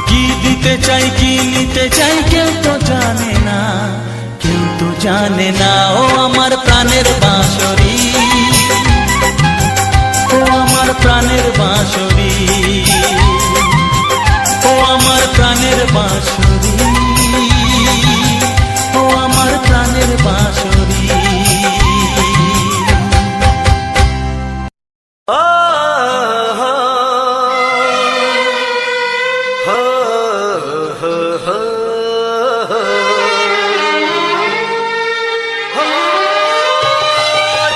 কি দিতে চাই কি নিতে চাই কেউ তো জানে না, কেউ তো জানে না। ও আমার প্রাণের বাঁশরি, ও আমার প্রাণের বাঁশরি, ও আমার প্রাণের বাঁশরি, ও আমার প্রাণের বাঁশরি।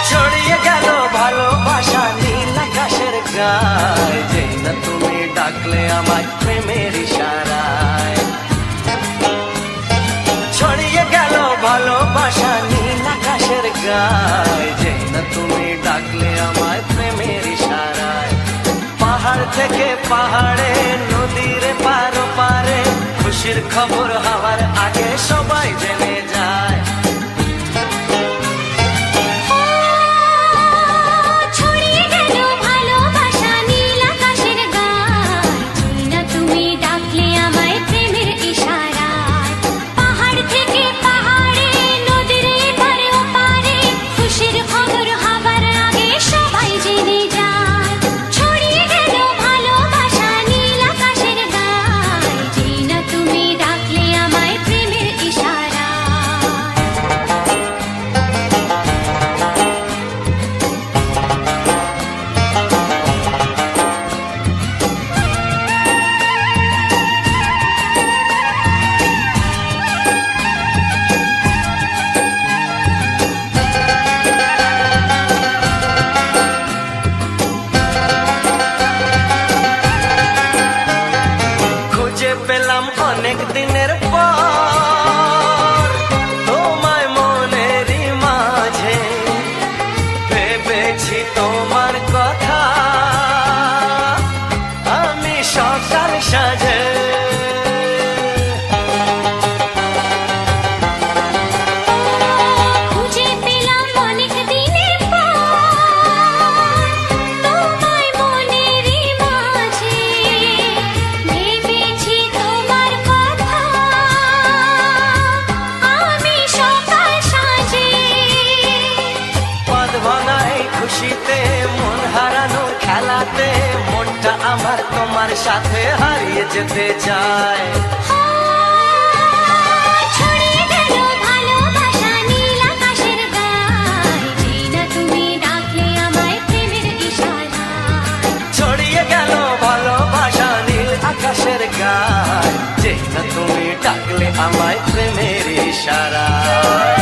ছড়িয়ে গেল ভালোবাসা নীল আকাশের গায়ে, যেই না তুমি ডাকলে আমায় প্রেমের ইশারায়। ছড়িয়ে গেল ভালোবাসা নীল আকাশের গায়ে, যেই না তুমি ডাকলে আমায় প্রেমের ইশারায়। পাহাড় থেকে পাহাড়ে নদীর পারো পারে খুশি খুশির খবর হওয়ার আগে সবাই জেনে যায়। ছড়িয়ে গেল ভালোবাসা নীল আকাশের গায়, না তুমি ডাকলে আমায় প্রেমের ইশারায়। পাহাড় থেকে পাহাড়ে, নদীর এপারে ওপারে, খুশির খবর হবার আগে সবাই জেনে যায়। ছড়িয়ে গেল ভালোবাসা নীল আকাশের গায়, না তুমি ডাকলে আমায় প্রেমের ইশারায়। খুঁজে পেলাম অনেক দিনের পর তোমায় মনেরই মাঝে, ভেবেছি তোমার কথা আমি সকাল সাজে। খুঁজে পেলাম অনেক দিনের পর তোমায় মনেরই মাঝে, ভেবেছি তোমার কথা আমি সকাল সাজে। পদ ভাঙাই খুশিতে মন হারানোর খেলাতে, মনটা আমার তোমার সাথে হারিয়ে যেতে চায়। ছড়িয়ে গেল ভালোবাসা নীল আকাশের গায়, না তুমি ডাকলে আমায় প্রেমের ইশারায়। ছড়িয়ে গেল ভালোবাসা নীল আকাশের গায়, যে না তুমি ডাকলে আমায় প্রেমের ইশারায়।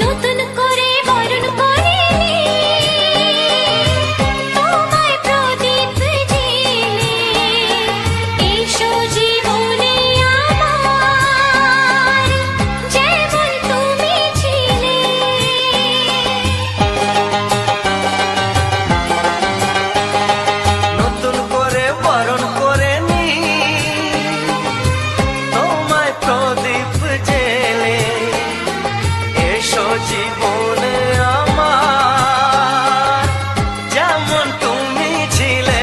নতুন করে বরণ করে তোমায় প্রদীপ জেলে, এসো জীবনে আমার যেমন তুমি ছিলে। নতুন করে বরণ করে নি তোমায় প্রদীপ জেলে, এসো জীবনে আমার যেমন তুমি ছিলে।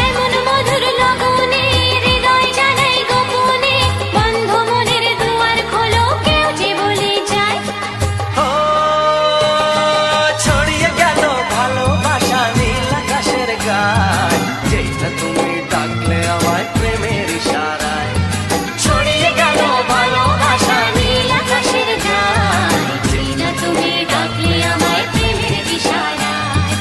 এমন মধুর লগনে হৃদয় জানাই গোপনে, বন্ধ মনের দুয়ার খোলো কেউ যে বলে যায়। ও ছড়িয়ে গেল ভালোবাসা নীল আকাশের গায়, যেই না তুমি ডাকলে আমায় প্রেমের ইশারায়। ছড়িয়ে গেল ভালোবাসা নীল আকাশের গায়, না তুমি ডাকলে আমায় প্রেমের ইশারায়।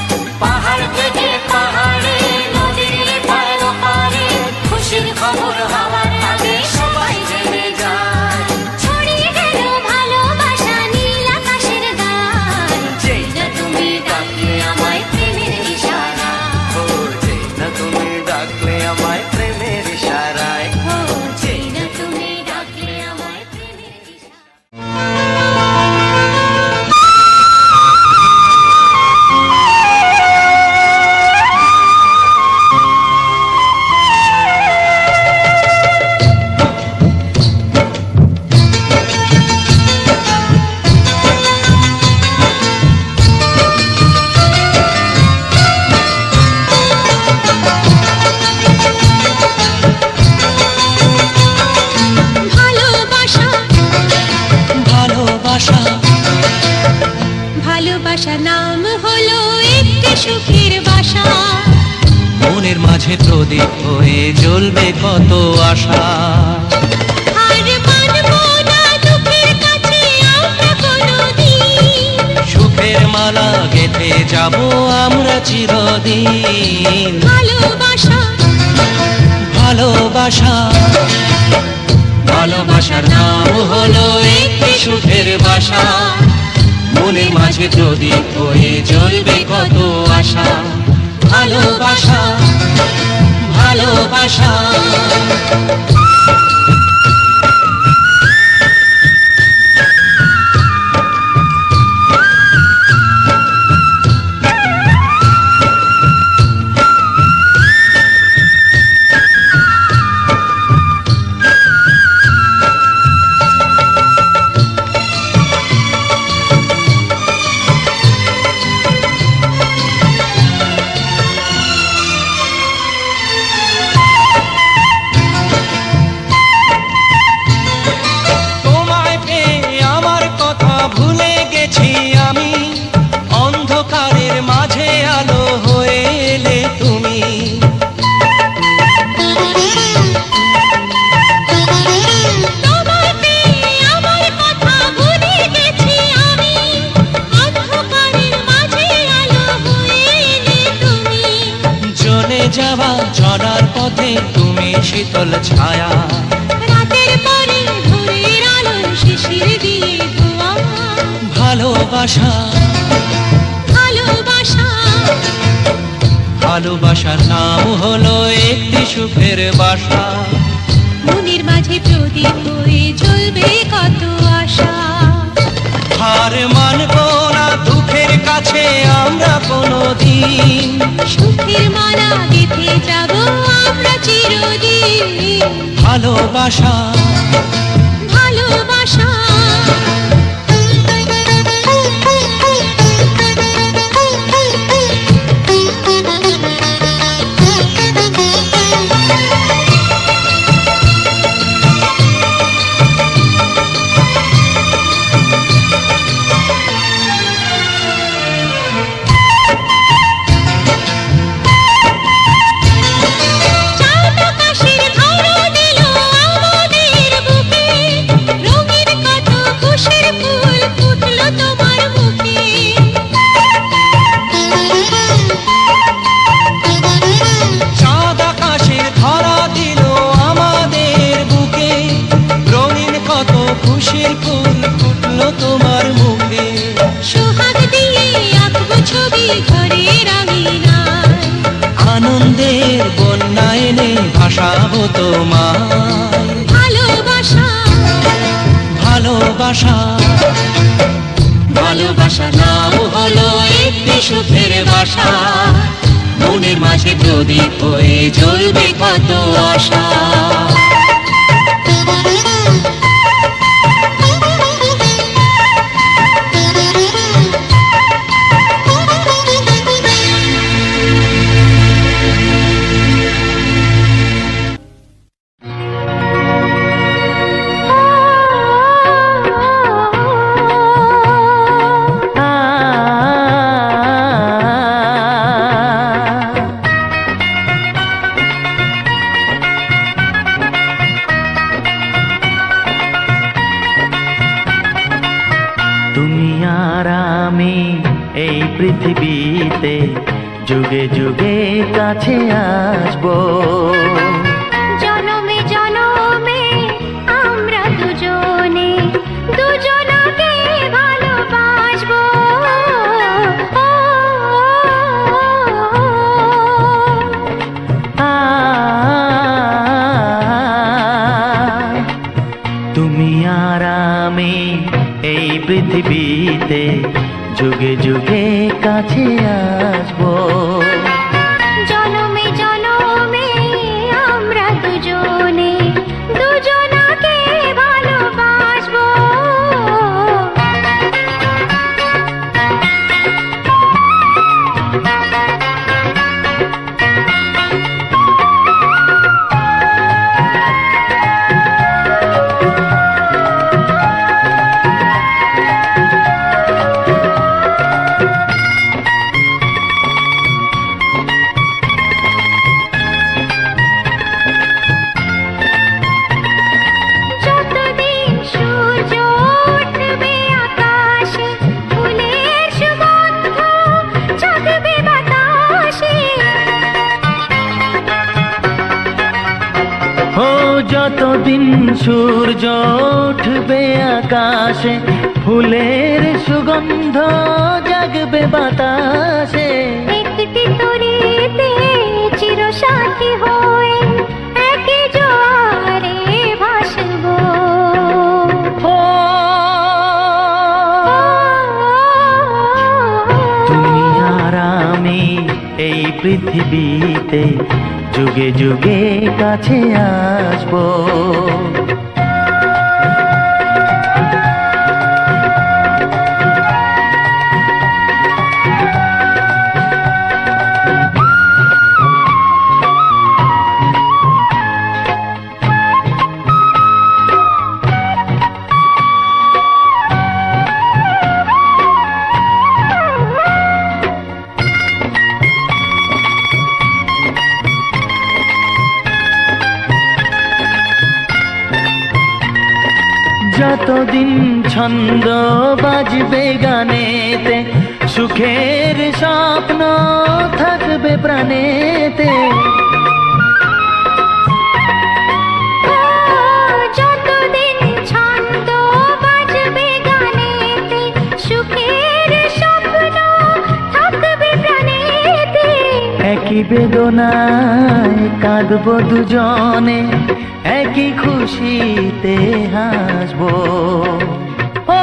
পাহাড় থেকে পাহাড়ে, নদীর এপার ওপারে, খুশির খবর হওয়ার আগে সবাই জেনে যায়। ছড়িয়ে গেল ভালোবাসা নীল আকাশের গায়, যেই না তুমি ডাকলে আমায় প্রেমের ইশারায়। ও যেই না তুমি ডাকলে আমায় প্রেমের ইশারায়। ও যেই না তুমি ডাকলে আমায় প্রেমের ইশারায়। ভালোবাসা ভালোবাসা ভালোবাসা নাম হলো একটি সুখের বাসা, মনের মাঝে প্রদীপ হয়ে জ্বলবে কত আশা। আর মানবো না দুঃখের কাছে আমরা কোনোদিন। সুখের মালা গেঁথে যাব আমরা চিরদিন। ভালোবাসা ভালোবাসা ভালোবাসার নাম হলো একটি সুখের বাসা, মনের মাঝে প্রদীপ হয়ে জ্বলবে কত আশা ভালোবাসা ভালোবাসা তোমায় পেয়ে আমার কথা ভুলে গেছি আমি অন্ধকারের মাঝে আলো হয়ে এলে তুমি তোমায় পেয়ে আমার কথা ভুলে গেছি আমি অন্ধকারের মাঝে আলো হয়ে এলে তুমি জ্বলে যাওয়া ঝরার পথে তুমি শীতল ছায়া রাতের পরে ভোরের আলো শিশির দিয়ে ধোয়া ভালোবাসা ভালোবাসা ভালোবাসার নাম হলো একটি সুখের বাসা মনের মাঝে প্রদীপ হয়ে জ্বলবে কত আশা হার মানব না দুঃখের কাছে আমরা কোনোদিন সুখের মালা গেঁথে যাব আমরা চিরদিন ভালোবাসা ভালোবাসা চাঁদ আকাশের ধরা দিল আমাদের বুকে রঙিন কত খুশির ফুল ফুটলো তোমার মুখে চাঁদ আকাশের ধরা দিল আমাদের বুকে রঙিন কত খুশির ফুল ফুটলো তোমার মুখে সোহাগ দিয়ে আঁকবো ছবি ঘরের আঙিনায় আনন্দের বন্যা এনে ভাসাবো তোমায় ভালোবাসা ভালোবাসা ভালোবাসা নাম হলো একটি সুখের বাসা মনের মাঝে প্রদীপ হয়ে জ্বলবে কত আশা তুমি আর আমি এই পৃথিবীতে যুগে যুগে কাছে আসবো জনমে জনমে আমরা দুজনে দুজনকে ভালোবাসবো তুমি আর আমি এই পৃথিবীতে যুগে যুগে কাছে আসবো জনমে জনমে আমরা দুজনে দুজনকে ভালোবাসবো যতদিন সূর্য উঠবে আকাশে, ফুলের সুগন্ধ জাগবে বাতাসে। একটি তরিতে চিরসাথী হয়ে একই জোয়ারে ভাসবো। ও তুমি আর আমি এই পৃথিবীতে যুগে যুগে কাছে আসবো। যতদিন ছন্দ বাজবে গানেতে, সুখের স্বপ্ন থাকবে প্রাণেতে। যতদিন ছন্দ বাজবে গানেতে, সুখের স্বপ্ন থাকবে প্রাণেতে। একই বেদনায় কাঁদবো দুজনে, একই খুশিতে হাসবো। ও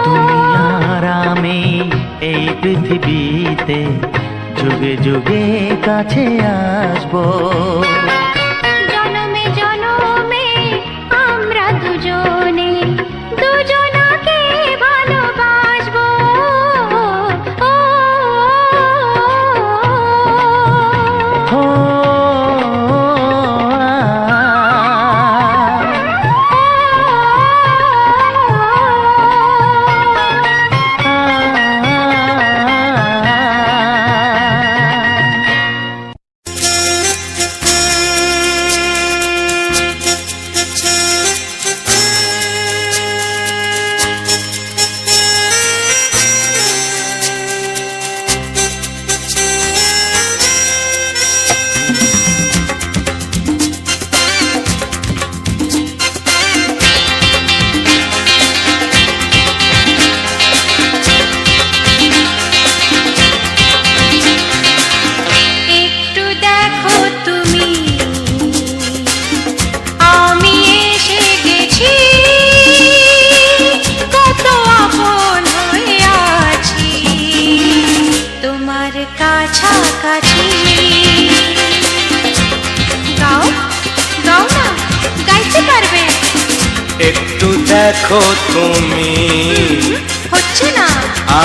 তুমি আর আমি এই পৃথিবীতে যুগে যুগে কাছে আসবো। জনমে জনমে আমরা দুজনে দুজনাকে ভালোবাসবো। কাছাকাছি গাও গাও না, গাইতে পারবে? একটু দেখো তুমি, হচ্ছে না,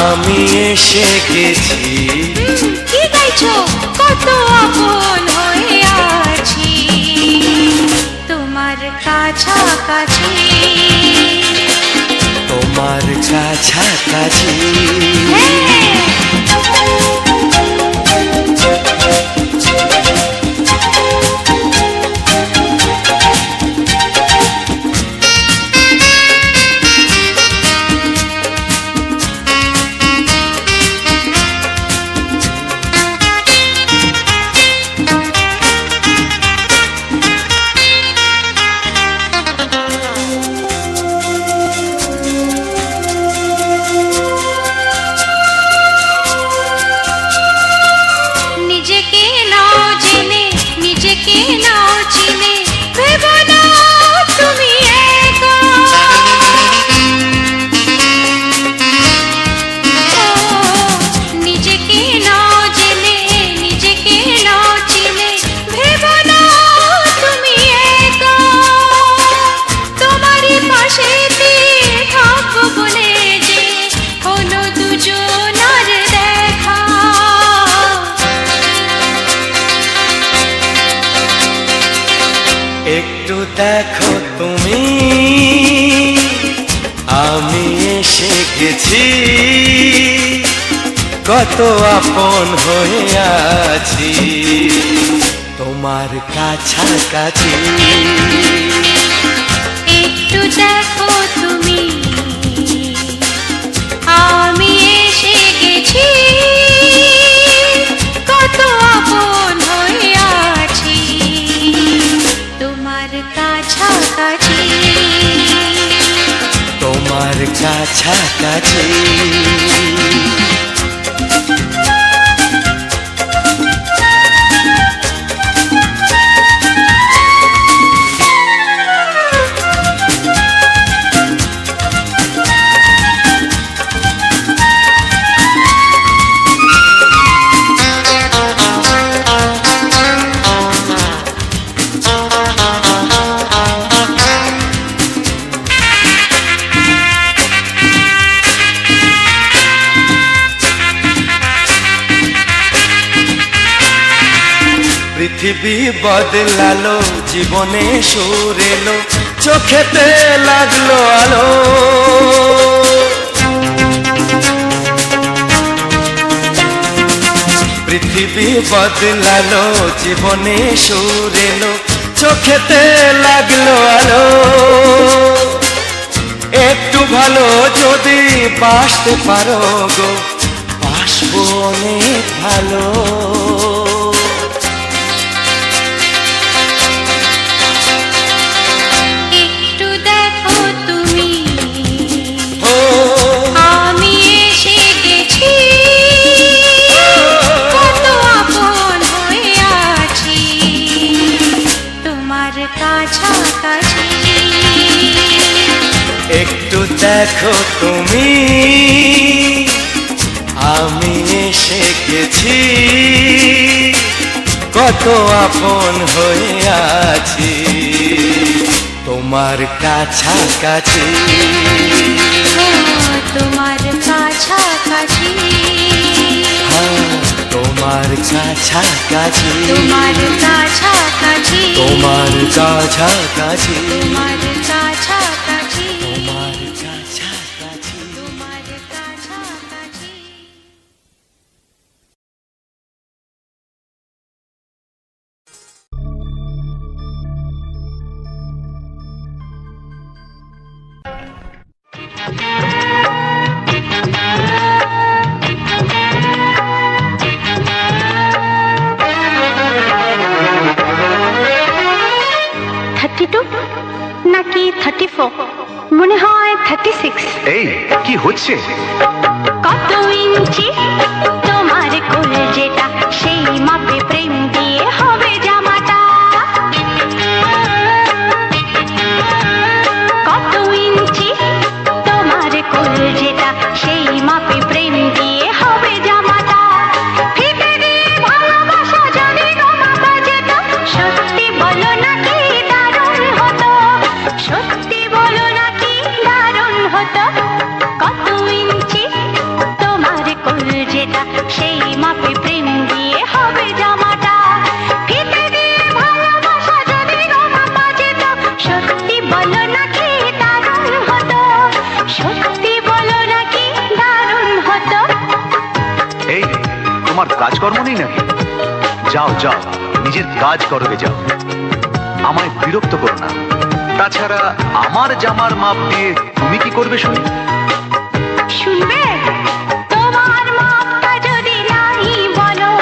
আমি এসে গেছি। কি গাইছো? কত আপন হয়ে আছি তোমার কাছাকাছি, তোমার কাছাকাছি। একটু দেখো তুমি, আমি এসে গেছি, কত আপন হয়ে আছি তোমার কাছাকাছি। একটু দেখো তুমি, আমি এসে গেছি, কত আপন কাছাকাছি। পৃথিবী বদলালো, জীবনে সুর এলো, চোখেতে লাগলো আলো। পৃথিবী বদলালো, জীবনে সুর এলো, চোখেতে লাগলো আলো। একটু ভালো যদি বাসতে পারো গো, বাসবো অনেক ভালো। একটু দেখো তুমি, আমি এসে গেছি, কত আপন হয়ে আছি তোমার কাছাকাছি। একটু দেখো তুমি, আমি এসে গেছি, কত আপন হয়ে আছি তোমার কাছাকাছি। তোমার কাছাকাছি, তোমার কাছাকাছি, তোমার কাছাকাছি, তোমার কাছাকাছি, তোমার কাছাকাছি, তোমার কাছাকাছি। তোমার কাছাকাছি। নাকি 34, মনে হয় 36। এই কি হচ্ছে? কত ইঞ্চি তোমার কোলে যেটা, সেই মাপে প্রেম দিয়ে হবে জামাটা। কত ইঞ্চি তোমার কোলে যেটা, সেই মাপে প্রেম দিয়ে হবে জামাটা। ফিতে দিয়ে ভালোবাসা যদি গোমাপা যেত, সত্যি বলো নাকি দারুণ হতো, সত্যি বলো নাকি দারুণ হতো। কত ইঞ্চি তোমার কোল যেটা, সেই মাপে প্রেম দিয়ে হবে জামাটা। ফিতে দিয়ে ভালোবাসা যদি গোমাপা যেত, সত্যি বলো নাকি দারুণ হতো, সত্যি বলো নাকি দারুণ হতো। এই তোমার কাজকর্ম নেই নাকি? যাও যাও, নিজের কাজ করবে যাও, আমায় বিরক্ত করো না। তাছাড়া আমার জামার মাপ দিয়ে তুমি কি করবে শুনি? শুনবে? তোমার মাপটা যদি নাই বলো,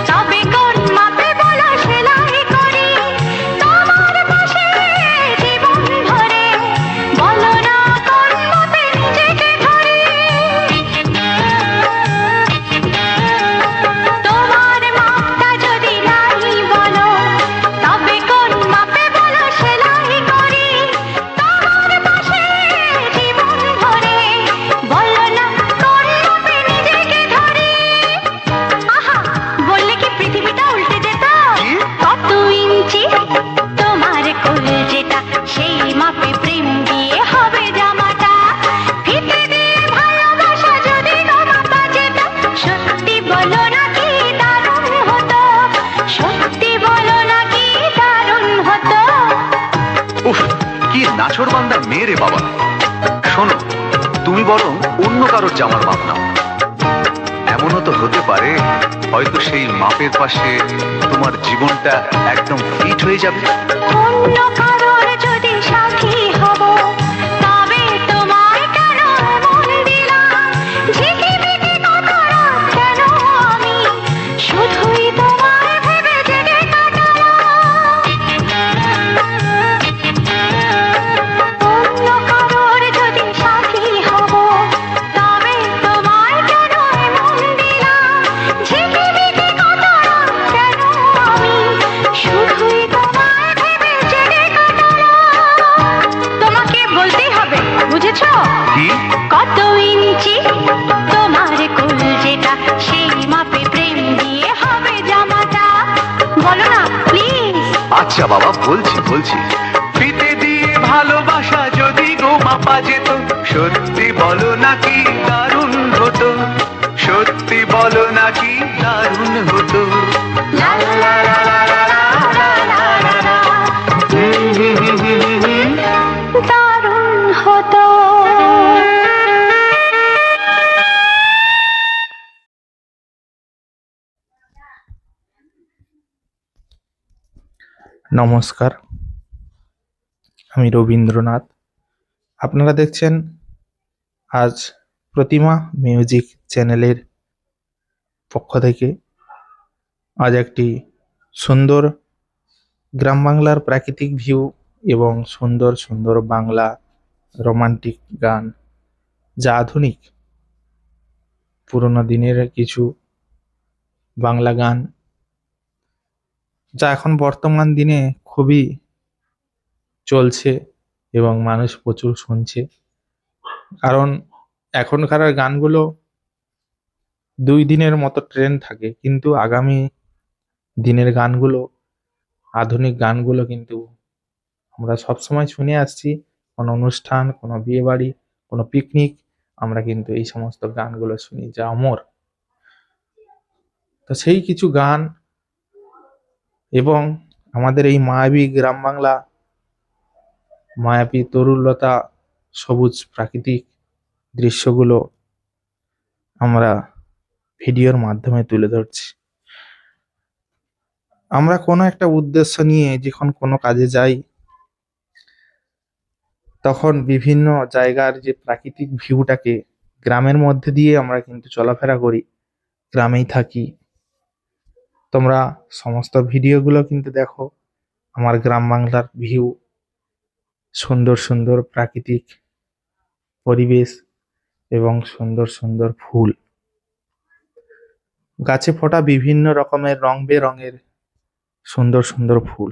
তবে কোন মাপে বলো সেলাই করি তোমার পাশে জীবন ধরে। বলো না কোন মাপে নিজেকে ধরি। তোমার মাপটা যদি নাই বলো, তবে কোন মাপে বলো সেলাই করি তোমার পাশে জীবন ধরে। বলো না কোন মাপে নিজেকে ধরি। আহা, বললে কি পৃথিবীটা উল্টে যেত? কত ইঞ্চি তোমার কোল যেটা, সেই মাপে প্রেম দিয়ে হবে জামাটা। ফিতে দিয়ে ভালোবাসা যদি গোমাপা যেত, সত্যি বলো নাকি দারুণ হতো, সত্যি বলো নাকি দারুণ হতো। উফ, কি নাছোড়বান্দা মেয়ে রে বাবা। শোনো, তুমি বরং অন্য কারোর জামার মাপ নাও। এমনও তো হতে পারে, হয়তো সেই মাপের পাশে তোমার জীবনটা একদম ফিট হয়ে যাবে। অন্য কারোর যদি সাথী হব, তবে তোমার কেন মন দিলাম? ঝিকিমিকি কত রাত কেন আমি শুধুই তোমার ভেবে জেগে কাটালাম। অন্য কারোর যদি সাথী হব, আচ্ছা বাবা, বলছি বলছি। ফিতে দিয়ে ভালোবাসা যদি গো মাপা যেত, সত্যি বলো নাকি দারুণ হতো, সত্যি বলো নাকি দারুণ হতো। লা লা লা লা লা লা লা লা লা লা। দারুণ হতো। নমস্কার, আমি রবীন্দ্রনাথ। আপনারা দেখছেন আজ প্রতিমা মিউজিক চ্যানেলের পক্ষ থেকে আজ একটি সুন্দর গ্রাম বাংলার প্রাকৃতিক ভিউ এবং সুন্দর সুন্দর বাংলা রোমান্টিক গান, যা আধুনিক পুরোনো দিনের কিছু বাংলা গান, যা এখন বর্তমান দিনে খুবই চলছে এবং মানুষ প্রচুর শুনছে। কারণ এখনকার গানগুলো 2 দিনের মতো ট্রেন্ড থাকে, কিন্তু আগামী দিনের গানগুলো, আধুনিক গানগুলো কিন্তু আমরা সবসময় শুনে আসছি। কোনো অনুষ্ঠান, কোনো বিয়েবাড়ি, কোনো পিকনিক, আমরা কিন্তু এই সমস্ত গানগুলো শুনি, যা অমর। তো সেই কিছু গান এবং আমাদের এই মায়াবী গ্রাম বাংলা, মায়াবী তরুলতা, সবুজ প্রাকৃতিক দৃশ্যগুলো আমরা ভিডিওর মাধ্যমে তুলে ধরছি। আমরা কোনো একটা উদ্দেশ্য নিয়ে যখন কোনো কাজে যাই, তখন বিভিন্ন জায়গার যে প্রাকৃতিক ভিউটাকে গ্রামের মধ্যে দিয়ে আমরা কিন্তু চলাফেরা করি, গ্রামেই থাকি। তোমরা সমস্ত ভিডিওগুলো কিন্তু দেখো, আমার গ্রাম বাংলার ভিউ, সুন্দর সুন্দর প্রাকৃতিক পরিবেশ এবং সুন্দর সুন্দর ফুল, গাছে ফোটা বিভিন্ন রকমের রং বেরঙের সুন্দর সুন্দর ফুল,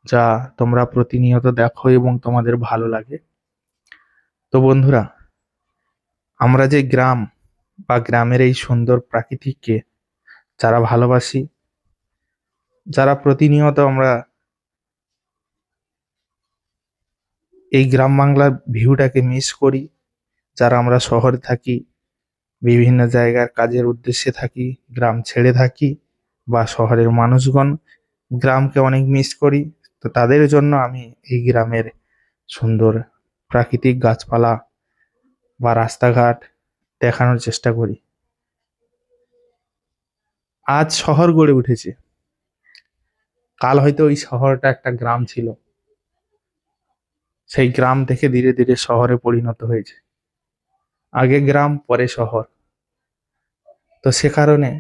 যা তোমরা প্রতিনিয়ত দেখো এবং তোমাদের ভালো লাগে। তো বন্ধুরা, আমরা যে গ্রাম বা গ্রামের এই সুন্দর প্রাকৃতিককে যারা ভালোবাসি, যারা প্রতিনিয়ত আমরা এই গ্রাম বাংলার ভিউটাকে মিস করি, যারা আমরা শহরে থাকি, বিভিন্ন জায়গার কাজের উদ্দেশ্যে থাকি, গ্রাম ছেড়ে থাকি, বা শহরের মানুষগণ গ্রামকে অনেক মিস করি, তো তাদের জন্য আমি এই গ্রামের সুন্দর প্রাকৃতিক গাছপালা বা রাস্তাঘাট দেখানোর চেষ্টা করি। আজ শহর গড়ে উঠেছে, কাল হয়তো ওই শহরটা একটা গ্রাম ছিল, সেই গ্রাম থেকে ধীরে ধীরে শহরে পরিণত হয়েছে। আগে গ্রাম, পরে শহর। তো সে কারণে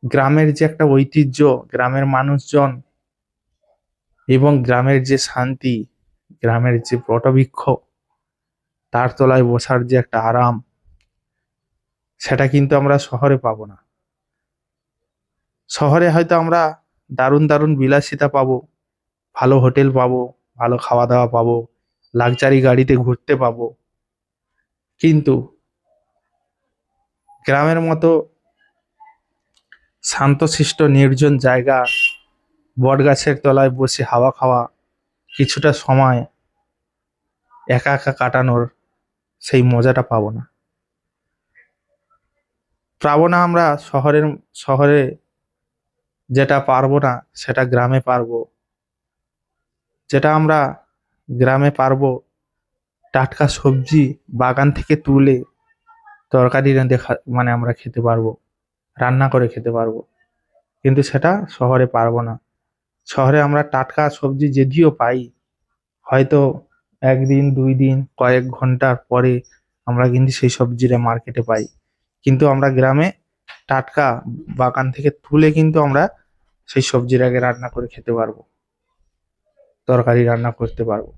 গ্রামের যে একটা ঐতিহ্য, গ্রামের মানুষজন এবং গ্রামের যে শান্তি, গ্রামের যে বটবৃক্ষ, তার তলায় বসার যে একটা আরাম, সেটা কিন্তু আমরা শহরে পাবো না। শহরে হয়তো আমরা দারুণ দারুণ বিলাসিতা পাবো, ভালো হোটেল পাবো, ভালো খাওয়া দাওয়া পাবো, লাক্সারি গাড়িতে ঘুরতে পাবো, কিন্তু গ্রামের মতো শান্তশিষ্ট নির্জন জায়গা, বট গাছের তলায় বসে হাওয়া খাওয়া, কিছুটা সময় একা একা কাটানোর সেই মজাটা পাবো না। পাবো না আমরা শহরে যেটা পারবো না, সেটা গ্রামে পারবো। যেটা আমরা গ্রামে পারবো, টাটকা সবজি বাগান থেকে তুলে তরকারি রেঁধে মানে আমরা খেতে পারবো, রান্না করে খেতে পারবো, কিন্তু সেটা শহরে পারবো না। শহরে আমরা টাটকা সবজি যদিও পাই, হয়তো 1 দিন 2 দিন কয়েক ঘন্টার পরে আমরা কিন্তু সেই সবজিটা মার্কেটে পাই, কিন্তু আমরা গ্রামে টাটকা বাগান থেকে তুলে কিন্তু আমরা সেই সবজিটাকে রান্না করে খেতে পারবো, তরকারি রান্না করতে পারবো।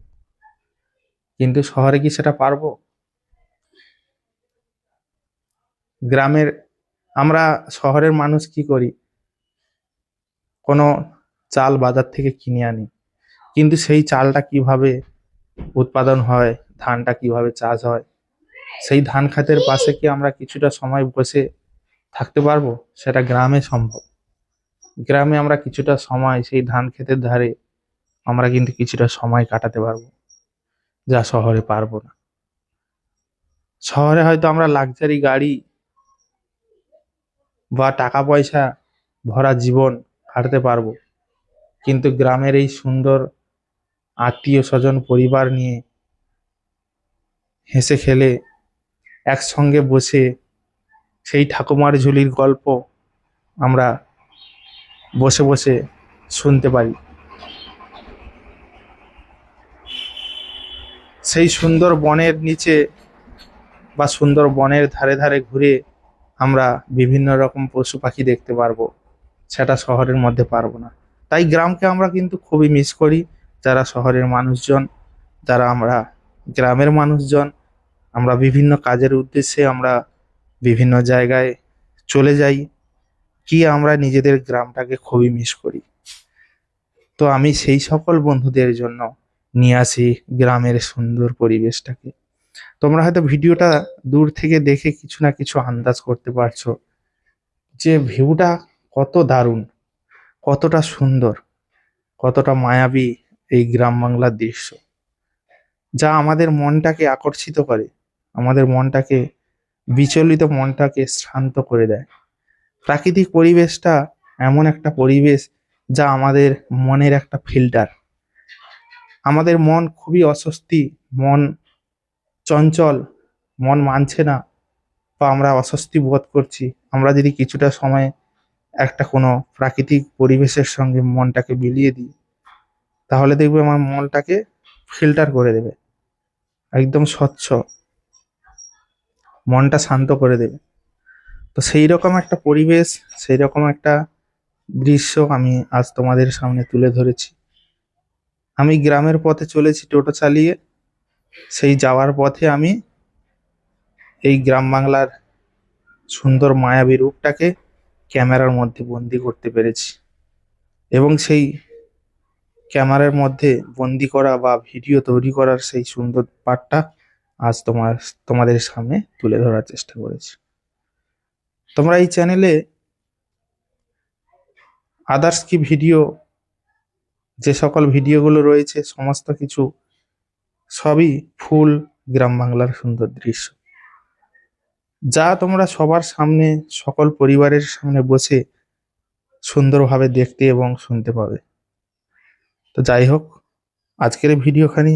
কিন্তু শহরে কি সেটা পারবো? গ্রামের আমরা শহরের মানুষ কি করি, কোনো চাল বাজার থেকে কিনে আনি, কিন্তু সেই চালটা কিভাবে উৎপাদন হয়, ধানটা কিভাবে চাষ হয়, সেই ধান ক্ষেতের পাশে কি আমরা কিছুটা সময় বসে থাকতে পারবো? সেটা গ্রামে সম্ভব। গ্রামে আমরা কিছুটা সময় সেই ধান ক্ষেতের ধারে আমরা কিন্তু কিছুটা সময় কাটাতে পারবো, যা শহরে পারবো না। শহরে হয়তো আমরা লাক্সারি গাড়ি বা টাকা পয়সা ভরা জীবন কাটাতে পারবো, কিন্তু গ্রামের এই সুন্দর আত্মীয় স্বজন পরিবার নিয়ে হেসে খেলে একসঙ্গে বসে সেই ঠাকুমার ঝুলির গল্প আমরা বসে বসে শুনতে পারি। সেই সুন্দর বনের নিচে বা সুন্দর বনের ধারে ধারে ঘুরে আমরা বিভিন্ন রকম পশু পাখি দেখতে পারবো, সেটা শহরের মধ্যে পারবো না। তাই গ্রামকে আমরা কিন্তু খুবই মিস করি। যারা শহরের মানুষজন, যারা আমরা গ্রামের মানুষজন, আমরা বিভিন্ন কাজের উদ্দেশ্যে আমরা বিভিন্ন জায়গায় চলে যাই, কি আমরা নিজেদের গ্রামটাকে খুবই মিস করি। তো আমি সেই সকল বন্ধুদের জন্য নিয়ে আসি গ্রামের সুন্দর পরিবেশটাকে। তোমরা হয়তো ভিডিওটা দূর থেকে দেখে কিছু না কিছু আন্দাজ করতে পারছো যে ভিউটা কত দারুণ, কতটা সুন্দর, কতটা মায়াবী এই গ্রাম বাংলার দৃশ্য, যা আমাদের মনটাকে আকর্ষিত করে, আমাদের মনটাকে বিচলিত মনটাকে শান্ত করে দেয়। প্রাকৃতিক পরিবেশটা এমন একটা পরিবেশ যা আমাদের মনের একটা ফিল্টার। আমাদের মন খুবই অস্বস্তি, মন চঞ্চল, মন মানছে না, বা আমরা অস্বস্তি বোধ করছি, আমরা যদি কিছুটা সময় একটা কোনো প্রাকৃতিক পরিবেশের সঙ্গে মনটাকে বিলিয়ে দিই, তাহলে দেখবে আমার মনটাকে ফিল্টার করে দেবে, একদম স্বচ্ছ, মনটা শান্ত করে দেবে। তো সেই রকম একটা পরিবেশ, সেই রকম একটা দৃশ্য আমি আজ তোমাদের সামনে তুলে ধরেছি। আমি গ্রামের পথে চলেছি টোটো চালিয়ে, সেই যাওয়ার পথে আমি এই গ্রাম বাংলার সুন্দর মায়াবী রূপটাকে ক্যামেরার মধ্যে বন্দি করতে পেরেছি, এবং সেই ক্যামেরার মধ্যে বন্দি করা বা ভিডিও তৈরি করার সেই সুন্দর পার্টটা আজ তোমাদের সামনে তুলে ধরার চেষ্টা করেছি। তোমরা এই চ্যানেলে আদার্স কি ভিডিও, যে সকল ভিডিওগুলো রয়েছে সমস্ত কিছু সবই ফুল গ্রাম বাংলার সুন্দর দৃশ্য, যা তোমরা সবার সামনে, সকল পরিবারের সামনে বসে সুন্দরভাবে দেখতে এবং শুনতে পাবে। তো যাই হোক, আজকের এই ভিডিওখানি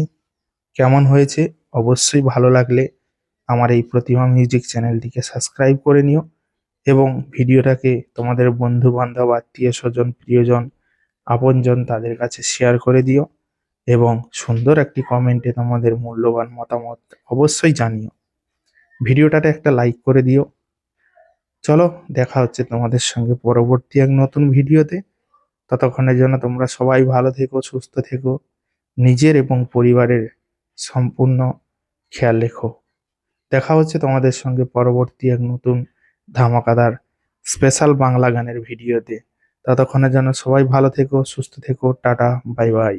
কেমন হয়েছে অবশ্যই ভালো লাগলে আমার এই প্রতিমা মিউজিক চ্যানেলটিকে সাবস্ক্রাইব করে নিও, এবং ভিডিওটাকে তোমাদের বন্ধু বান্ধব, আত্মীয় স্বজন, প্রিয়জন, আপনজন তাদের কাছে শেয়ার করে দিও, এবং সুন্দর একটি কমেন্টে তোমাদের মূল্যবান মতামত অবশ্যই জানিও। ভিডিওটাতে একটা লাইক করে দিও। চলো, দেখা হচ্ছে তোমাদের সঙ্গে পরবর্তী এক নতুন ভিডিওতে। ততক্ষণের জন্য তোমরা সবাই ভালো থেকো, সুস্থ থেকো, নিজের এবং পরিবারের সম্পূর্ণ খেয়াল রেখো। দেখা হচ্ছে তোমাদের সঙ্গে পরবর্তী এক নতুন ধামাকাদার স্পেশাল বাংলা গানের ভিডিওতে। ততক্ষণের জন্য সবাই ভালো থেকো, সুস্থ থেকো, টাটা, বাই বাই।